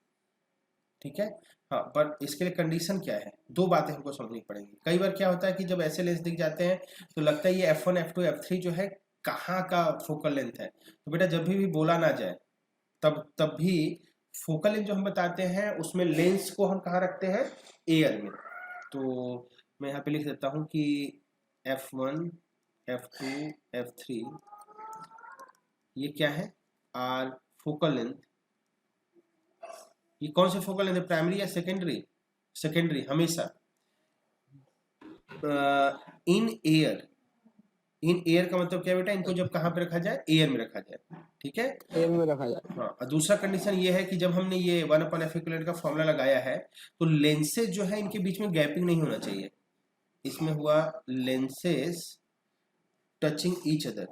[SPEAKER 1] ठीक है, हाँ, पर इसके लिए कंडीशन क्या है, दो बातें हमको समझनी पड़ेंगी। कई बार क्या होता है कि जब ऐसे लेंस दिख जाते हैं तो लगता है ये f1 f2 f3 जो है कहाँ का फोकल लेंथ है। तो बेटा जब भी बोला ना जाए तब भी फोकल लेंथ जो हम बताते हैं उसमें लेंस को हम कहाँ रखते हैं, एयर में। तो मैं यहाँ पे लिख देता हूँ कि f1 f2 f3 ये क्या है, आर फोकल लेंथ। ये कौन से फोकल लेंथ है, प्राइमरी या सेकेंडरी, सेकेंडरी हमेशा इन एयर। इन एयर का मतलब क्या बेटा, इनको जब कहाँ पे रखा जाए, एयर में रखा जाए। ठीक है,
[SPEAKER 5] एयर में रखा जाए।
[SPEAKER 1] हाँ, और दूसरा कंडीशन ये है कि जब हमने ये 1/f इक्विवेलेंट का फॉर्मूला लगाया है तो लेंसेज जो है इनके बीच में गैपिंग नहीं होना चाहिए। इसमें हुआ lenses touching each other,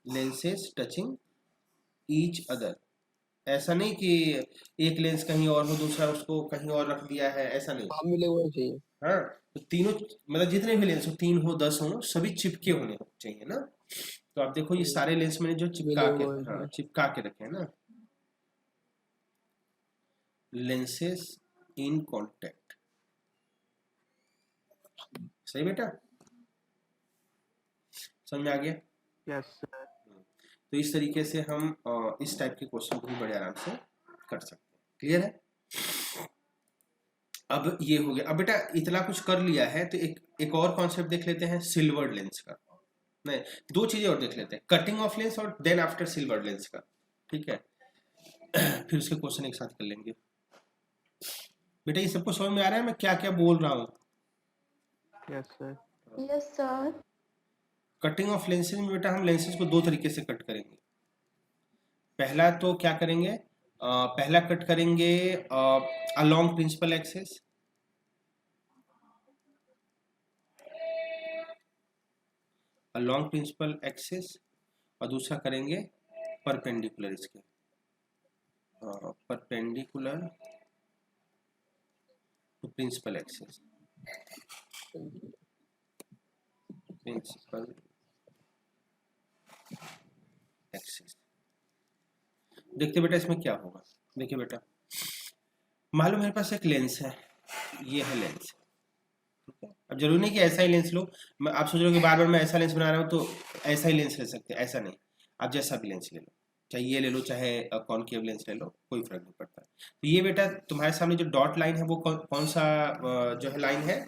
[SPEAKER 1] lenses touching each other. ऐसा नहीं कि एक लेंस कहीं और हो दूसरा उसको कहीं और रख दिया है, ऐसा नहीं।
[SPEAKER 5] हाँ, मिले हुए चाहिए।
[SPEAKER 1] हाँ, तो तीनों मतलब जितने भी लेंस हो, 3 हो 10 हो, सभी चिपके होने चाहिए ना। तो आप देखो ये सारे लेंस मैंने जो चिपका के, हाँ, चिपका के रखे हैं ना, लेंसेस इन कांटेक्ट, सही बेटा, समझ में आ गया।
[SPEAKER 4] Yes sir.
[SPEAKER 1] तो इस तरीके से हम इस टाइप के क्वेश्चन को भी बड़े आराम से कर सकते हैं। क्लियर है। अब ये हो गया। अब बेटा इतना कुछ कर लिया है तो एक और कॉन्सेप्ट देख लेते हैं, सिल्वर्ड लेंस का। नहीं, दो चीजें और देख लेते हैं, कटिंग ऑफ लेंस और देन आफ्टर सिल्वर्ड लेंस का। ठीक है, फिर उसके क्वेश्चन एक साथ कर लेंगे। बेटा ये सबको समझ में आ रहा है मैं क्या क्या बोल रहा हूँ?
[SPEAKER 4] Yes sir.
[SPEAKER 2] Yes, sir.
[SPEAKER 1] Cutting of lenses में बेटा हम लेंसेज को दो तरीके से कट करेंगे। पहला तो क्या करेंगे, पहला कट करेंगे along principal axis, along principal axis, और दूसरा करेंगे परपेंडिकुलर इसके, perpendicular to principal axis, principal axis. देखते बेटा इसमें क्या होगा। देखिए बेटा, मान लो मेरे पास एक लेंस है, ये है लेंस, ठीक है। अब जरूरी नहीं कि ऐसा ही लेंस लो, आप सोच रहे हो कि बार बार मैं ऐसा लेंस बना रहा हूँ तो ऐसा ही लेंस ले सकते हैं, ऐसा नहीं, आप जैसा भी लेंस ले लो, चाहे ये ले लो चाहे कॉनकेव लेंस ले लो, कोई फर्क नहीं पड़ता। तो ये बेटा तुम्हारे सामने जो डॉट लाइन है वो कौन सा जो है लाइन है,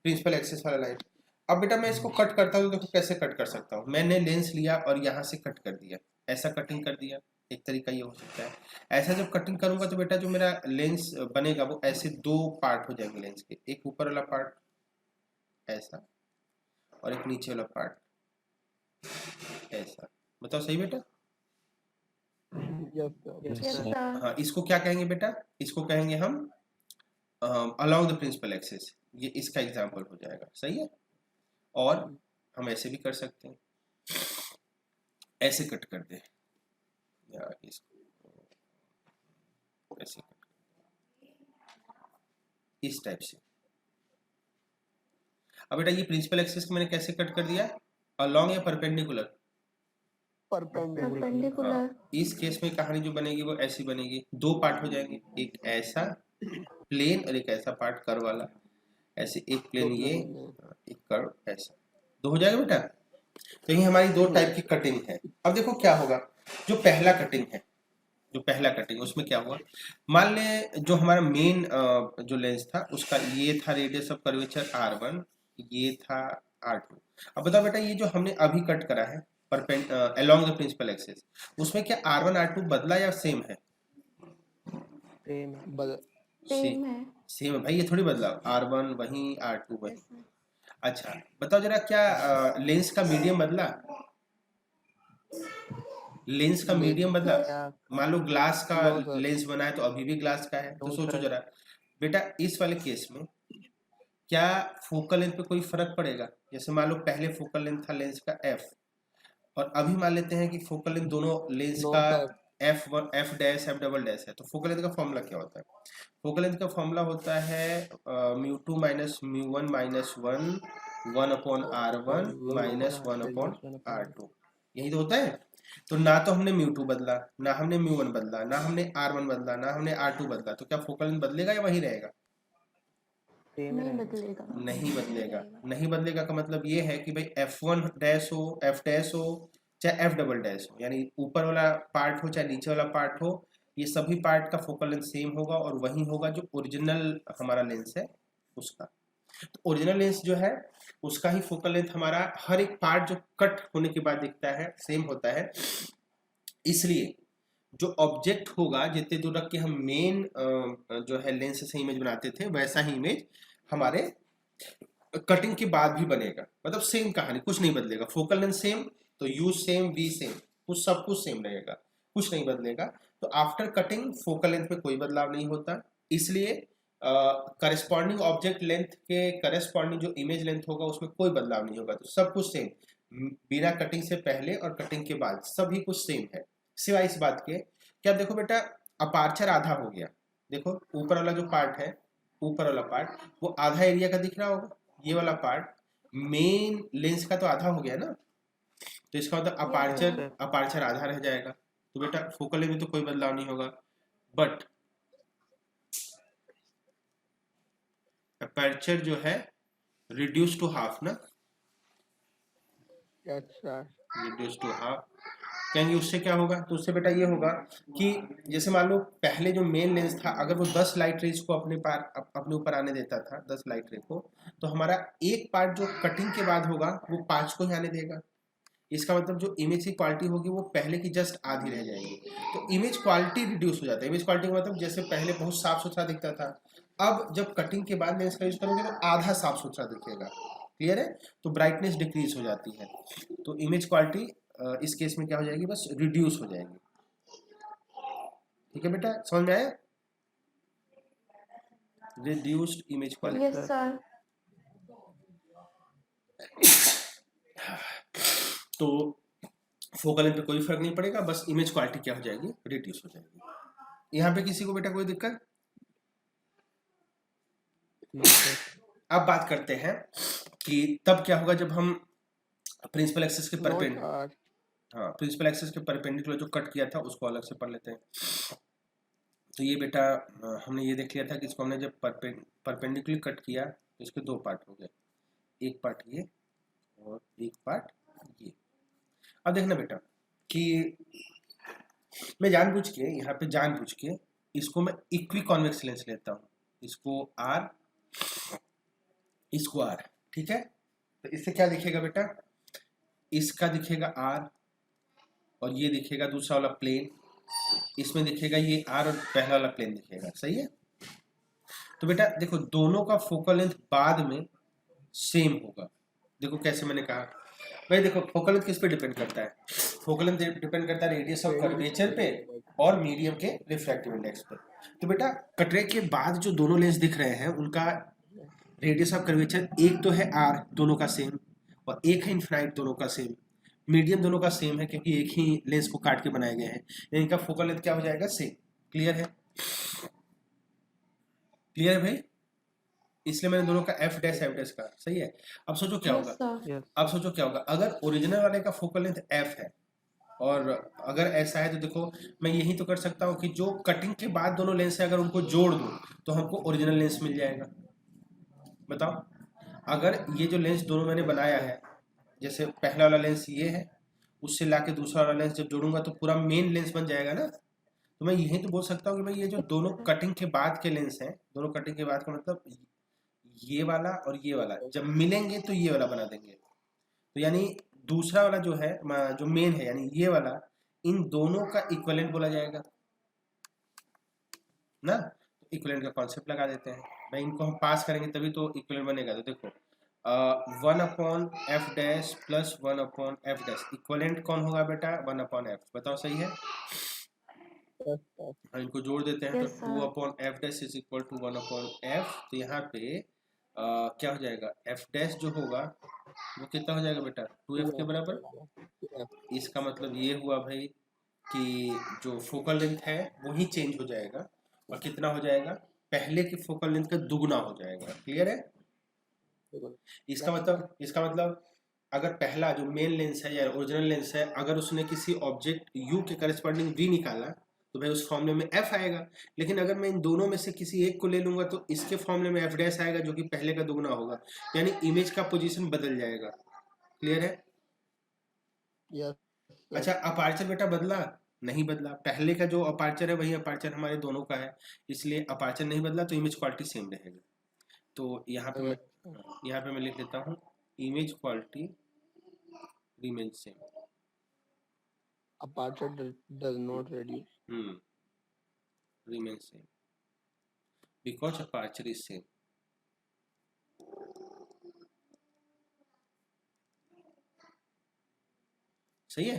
[SPEAKER 1] प्रिंसिपल एक्सिस वाला लाइन। अब बेटा मैं इसको कट करता हूँ तो देखो कैसे कट कर सकता हूँ। मैंने लेंस लिया और यहाँ से कट कर दिया, ऐसा कटिंग कर दिया, एक तरीका ये हो सकता है। ऐसा जब कटिंग करूंगा तो बेटा जो मेरा लेंस बनेगा वो ऐसे दो पार्ट हो जाएंगे लेंस के, एक ऊपर वाला पार्ट ऐसा और एक नीचे वाला पार्ट ऐसा। बताओ सही बेटा?
[SPEAKER 5] Yes sir.
[SPEAKER 2] Yes,
[SPEAKER 6] Yes, sir.
[SPEAKER 2] sir.
[SPEAKER 1] हाँ, इसको क्या कहेंगे बेटा? इसको कहेंगे हम अलोंग द प्रिंसिपल एक्सिस, ये इसका एग्जाम्पल हो जाएगा, सही है। और हम ऐसे भी कर सकते हैं, ऐसे कट कर दे या इसको ऐसे कट, इस टाइप से। अब बेटा ये प्रिंसिपल एक्सिस को मैंने कैसे कट कर दिया, अलोंग या परपेंडिकुलर?
[SPEAKER 5] परपेंडिकुलर।
[SPEAKER 2] Perpendicular.
[SPEAKER 1] इस केस में कहानी जो बनेगी वो ऐसी बनेगी, दो पार्ट हो जाएंगे, एक ऐसा प्लेन और एक ऐसा पार्ट कर्व वाला, ऐसे एक प्लेन ये, एक कर्व ऐसा, दो हो जाएगा बेटा। तो ये हमारी दो टाइप की कटिंग है। अब देखो क्या होगा, जो पहला कटिंग है, जो पहला कटिंग उसमें क्या हुआ, मान ले जो हमारा मेन जो लेंस था उसका ये था रेडियस ऑफ कर्वेचर R1, ये था R2। अब बताओ बेटा ये जो हमने अभी कट करा है अलोंग द प्रिंसिपल एक्सिस, उसमें क्या R1 R2 बदला या सेम है?
[SPEAKER 4] सेम है।
[SPEAKER 2] Same है.
[SPEAKER 1] सेम है भाई, ये थोड़ी बदला, R1 वही R2 वही। अच्छा बताओ जरा क्या लेंस का मीडियम बदला? लेंस का मीडियम बदला?
[SPEAKER 4] क्या
[SPEAKER 1] मान लो ग्लास का
[SPEAKER 5] No, sir.
[SPEAKER 1] लेंस बना है तो अभी भी ग्लास का है, तो
[SPEAKER 4] No,
[SPEAKER 1] सोचो
[SPEAKER 4] sir.
[SPEAKER 1] जरा बेटा इस वाले केस में क्या फोकल लेंथ पे कोई फर्क पड़ेगा? जैसे मान लो पहले फोकल लेंथ था लेंस का f, और अभी मान लेते हैं कि फोकल लेंथ दोनों लेंस
[SPEAKER 5] No,
[SPEAKER 1] का
[SPEAKER 5] sir.
[SPEAKER 1] f1 f dash f double dash है। तो फोकल लेंथ का फॉर्मूला क्या होता है? फोकल लेंथ का फॉर्मूला होता है μ2 minus μ1 minus 1 upon R1 minus 1 upon R2, यही तो होता है। तो ना तो हमने μ2 बदला, ना हमने μ1 बदला, ना हमने R1 बदला, ना हमने R2 बदला, तो क्या फोकल लेंथ बदलेगा या वही रहेगा?
[SPEAKER 4] सेम
[SPEAKER 2] नहीं
[SPEAKER 4] है।
[SPEAKER 2] बदलेगा.
[SPEAKER 1] नहीं बदलेगा। नहीं बदलेगा का मतलब ये है कि भाई f1 डैश हो, f डैश हो, चाहे f डबल डैश हो, यानी ऊपर वाला पार्ट हो चाहे नीचे वाला पार्ट हो, ये सभी पार्ट का फोकल लेंथ सेम होगा और वही होगा जो ओरिजिनल हमारा लेंस है उसका। तो ओरिजिनल लेंस जो है उसका ही फोकल लेंथ हमारा हर एक पार्ट जो कट होने के बाद दिखता है सेम होता है। इसलिए जो ऑब्जेक्ट होगा जितने दूर रख के हम मेन जो है लेंस से इमेज बनाते थे वैसा ही इमेज हमारे कटिंग के बाद भी बनेगा, मतलब सेम कहानी, कुछ नहीं बदलेगा। फोकल लेंथ सेम तो यू सेम, वी सेम, कुछ सब कुछ सेम रहेगा, कुछ नहीं बदलेगा। तो आफ्टर कटिंग फोकल लेंथ में कोई बदलाव नहीं होता, इसलिए करस्पॉन्डिंग ऑब्जेक्ट लेंथ के करस्पॉन्डिंग जो इमेज लेंथ होगा उसमें कोई बदलाव नहीं होगा। तो सब कुछ सेम, बिना कटिंग से पहले और कटिंग के बाद सभी कुछ सेम है, सिवाय इस बात के क्या देखो बेटा अपार्चर आधा हो गया। देखो ऊपर वाला जो पार्ट है, ऊपर वाला पार्ट वो आधा एरिया का दिख रहा होगा, ये वाला पार्ट मेन लेंस का तो आधा हो गया ना, तो इसका मतलब अपार्चर आधा रह जाएगा। तो बेटा फोकल लेंथ में तो कोई बदलाव नहीं होगा, बट अपर्चर जो है रिड्यूस टू हाफ ना,
[SPEAKER 5] अच्छा।
[SPEAKER 1] रिड्यूस टू हाफ कहेंगे। उससे क्या होगा? तो उससे बेटा ये होगा कि जैसे मान लो पहले जो मेन लेंस था अगर वो 10 लाइट रेज को अपने ऊपर आने देता था, 10 लाइट रे को, तो हमारा एक पार्ट जो कटिंग के बाद होगा वो 5 को ही आने देगा। इसका मतलब जो इमेज की क्वालिटी होगी वो पहले की जस्ट आधी रह जाएगी। तो इमेज क्वालिटी रिड्यूस हो जाता है। इमेज क्वालिटी का मतलब जैसे पहले बहुत साफ सुथरा दिखता था, अब जब कटिंग के बाद लेंस का यूज करोगे तो आधा साफ सुथरा दिखेगा। क्लियर है? तो ब्राइटनेस डिक्रीज हो जाती है, तो इमेज क्वालिटी इस केस में क्या हो जाएगी, बस रिड्यूस हो जाएगी। ठीक है बेटा, समझ में आया? Reduced image quality.
[SPEAKER 2] Yes, sir.
[SPEAKER 1] तो फोकल लेंथ पे कोई फर्क नहीं पड़ेगा, बस इमेज क्वालिटी क्या हो जाएगी, रिड्यूस हो जाएगी। यहाँ पे किसी को बेटा कोई दिक्कत?
[SPEAKER 4] नहीं सर।
[SPEAKER 1] अब बात करते हैं कि तब क्या होगा जब हम प्रिंसिपल एक्सिस के
[SPEAKER 5] नोट
[SPEAKER 1] परपेंडिकुलर,
[SPEAKER 5] आर
[SPEAKER 1] हाँ प्रिंसिपल एक्सिस के परपेंडिकुलर जो कट किया था उसको अलग से पढ़ लेते हैं। तो ये बेटा हमने ये देख लिया था कि इसको हमने जब परपेंडिकुलर कट किया तो इसके दो पार्ट हो गए, एक पार्ट ये और एक पार्ट ये। अब देखना बेटा कि मैं जानबूझ के यहाँ पे जानबूझ के इसको मैं इक्वी कॉन्वेक्स लेंस लेता हूँ, इसको आर, इसको आर। ठीक है, तो इससे क्या दिखेगा बेटा, इसका दिखेगा आर और ये दिखेगा दूसरा वाला प्लेन, इसमें दिखेगा ये आर और पहला वाला प्लेन दिखेगा। सही है? तो बेटा देखो दोनों का फोकल लेंथ बाद में सेम होगा। देखो कैसे मैंने कहा भाई, देखो फोकल लेंथ किस पे डिपेंड करता है, फोकल लेंथ डिपेंड करता है रेडियस ऑफ कर्वेचर पे और मीडियम के रिफ्रैक्टिव इंडेक्स पे। तो बेटा कटरे के बाद जो दोनों लेंस दिख रहे हैं उनका रेडियस ऑफ कर्वेचर एक तो है आर दोनों का सेम, और एक है इन्फिनाइट दोनों का सेम, मीडियम दोनों का सेम है क्योंकि एक ही लेंस को काट के बनाए गए हैं, इनका फोकल लेंथ क्या हो जाएगा, सेम। क्लियर है? क्लियर है भाई? इसलिए मैंने दोनों का एफ डैश कहा। सही है? अब सोचो क्या
[SPEAKER 2] Yes,
[SPEAKER 1] होगा,
[SPEAKER 2] sir.
[SPEAKER 4] यस
[SPEAKER 1] अब सोचो क्या होगा अगर ओरिजिनल वाले का फोकल लेंथ एफ है और अगर ऐसा है तो देखो मैं यही तो कर सकता हूँ कि जो कटिंग के बाद दोनों लेंस है अगर उनको जोड़ दूं तो हमको ओरिजिनल लेंस मिल जाएगा। बताओ, अगर ये जो लेंस दोनों मैंने बनाया है, जैसे पहला वाला लेंस ये है, उससे लाके दूसरा वाला लेंस जब जोड़ूंगा तो पूरा मेन लेंस बन जाएगा ना। तो मैं यही तो बोल सकता हूँ कि भाई ये जो दोनों कटिंग के बाद के लेंस हैं, दोनों कटिंग के बाद का मतलब ये वाला और ये वाला जब मिलेंगे तो ये वाला बना देंगे। तो यानी दूसरा वाला जो है जो मेन है यानी ये वाला, इन दोनों का इक्विवेलेंट बोला जाएगा ना। तो इक्विवेलेंट का कॉन्सेप्ट लगा देते हैं भाई, इनको हम पास करेंगे तभी तो इक्विवेलेंट बनेगा। तो देखो 1/f dash plus 1/f dash, equivalent कौन होगा बेटा, 1/f। बताओ सही है? और इनको जोड़ देते हैं
[SPEAKER 2] Yes,
[SPEAKER 1] तो
[SPEAKER 2] sir.
[SPEAKER 1] 2/f dash is equal to 1/f। तो यहाँ पे क्या हो जाएगा, f डैश जो होगा वो कितना हो जाएगा बेटा, 2f के बराबर। इसका मतलब ये हुआ भाई कि जो फोकल लेंथ है वही चेंज हो जाएगा और कितना हो जाएगा, पहले की फोकल लेंथ का दुगना हो जाएगा। क्लियर है? इसका मतलब अगर पहला जो मेन लेंस है या ओरिजिनल लेंस है अगर उसने किसी ऑब्जेक्ट u के करस्पॉन्डिंग v निकाला तो भाई उस फॉर्मूले में f आएगा। लेकिन अगर मैं इन दोनों में से किसी एक को ले लूंगा तो इसके फॉर्मूले में f डैश आएगा जो कि पहले का दुगना होगा, यानी इमेज का पोजीशन बदल जाएगा। क्लियर है?
[SPEAKER 5] यस
[SPEAKER 1] अच्छा अपार्चर बेटा बदला नहीं, बदला। पहले का जो अपार्चर है वही अपार्चर हमारे दोनों का है, इसलिए अपार्चर नहीं बदला तो इमेज क्वालिटी सेम रहेगी। तो यहाँ पे मैं लिख देता हूँ image quality remain same.
[SPEAKER 5] aperture does not reduce.
[SPEAKER 1] Remain same because aperture is same. सही है?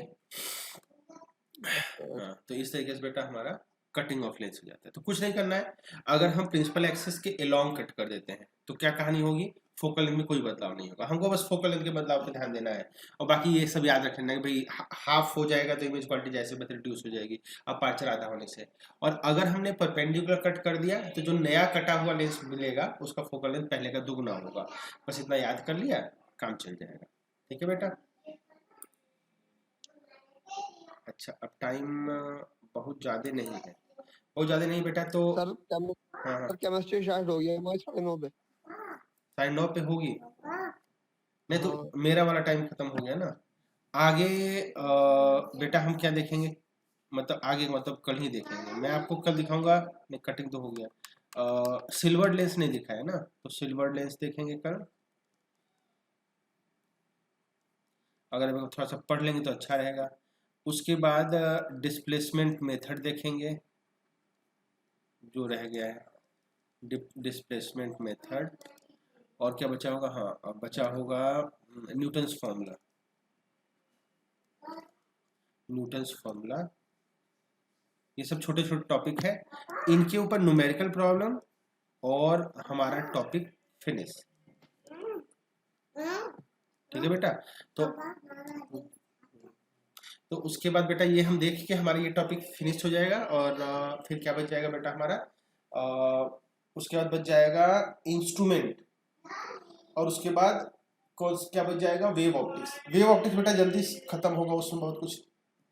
[SPEAKER 1] हाँ, तो इस तरीके से बेटा हमारा कटिंग ऑफ लेंस हो जाता है। तो कुछ नहीं करना है, अगर हम प्रिंसिपल एक्सिस के अलोंग कट कर देते हैं तो क्या कहानी होगी, फोकल लेंथ में कोई बदलाव नहीं होगा। हमको बस फोकल लेंथ के बदलाव पे ध्यान देना है और बाकी ये सब याद रखना है कि भाई हाफ हो जाएगा तो इमेज क्वालिटी जैसे बस रिड्यूस हो जाएगी अपर्चर आधा होने से। और अगर हमने परपेंडिकुलर कट कर दिया तो जो नया कटा हुआ लेंस मिलेगा उसका फोकल लेंथ पहले का दुगना होगा। बस इतना याद कर लिया, काम चल जाएगा। ठीक है बेटा? अच्छा अब टाइम बहुत ज़्यादा नहीं है, बहुत ज़्यादा नहीं बेटा। तो
[SPEAKER 5] सर
[SPEAKER 1] हाँ
[SPEAKER 5] केमिस्ट्री स्टार्ट हो गया हमारे 9:30 पे।
[SPEAKER 1] 9:30 पे होगी नहीं तो मेरा वाला टाइम खत्म हो गया ना। आगे बेटा हम क्या देखेंगे, मतलब आगे मतलब कल ही देखेंगे। मैं आपको कल दिखाऊंगा, नहीं कटिंग तो हो गया। सिल्वर लेंस नहीं दिखा है ना, तो सिल्वर लेंस देखेंगे कल। अगर हम थोड़ा सा पढ़ लेंगे तो अच्छा रहेगा। उसके बाद डिस्प्लेसमेंट मेथड देखेंगे जो रह गया है, डिस्प्लेसमेंट मेथड। और क्या बचा होगा? हाँ, अब बचा होगा न्यूटन्स फॉर्मूला। न्यूटन्स फॉर्मूला, ये सब छोटे छोटे टॉपिक है, इनके ऊपर न्यूमेरिकल प्रॉब्लम और हमारा टॉपिक फिनिश। ठीक है बेटा। तो उसके बाद बेटा ये हम देख के हमारा ये टॉपिक फिनिश हो जाएगा और फिर क्या बच जाएगा बेटा हमारा? उसके बाद बच जाएगा इंस्ट्रूमेंट, और उसके बाद क्या बच जाएगा? Wave optics. वेव ऑप्टिक्स बेटा जल्दी खत्म होगा, उसमें बहुत कुछ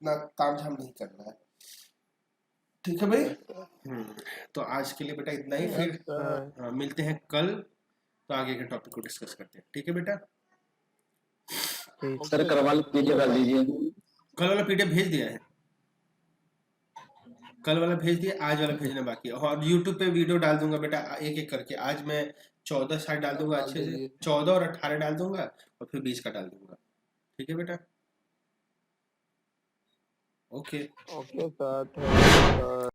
[SPEAKER 1] ना ताम झाम नहीं करना है। ठीक है भाई। तो आज के लिए बेटा इतना ही, फिर मिलते हैं कल, तो आगे के टॉपिक को डिस्कस करते हैं। ठीक है बेटा।
[SPEAKER 6] सर कल वाला पीडीएफ डाल दीजिए।
[SPEAKER 1] कल वाला पीडीएफ भेज दिया है, कल वाला भेज दिया, आज वाला भेजना बाकी है। और यूट्यूब पे वीडियो डाल दूंगा बेटा एक एक करके। आज मैं 14 शायद डाल दूंगा, अच्छे से 14 और 18 डाल दूंगा, और फिर 20 का डाल दूंगा। ठीक है बेटा। Okay
[SPEAKER 5] okay sir.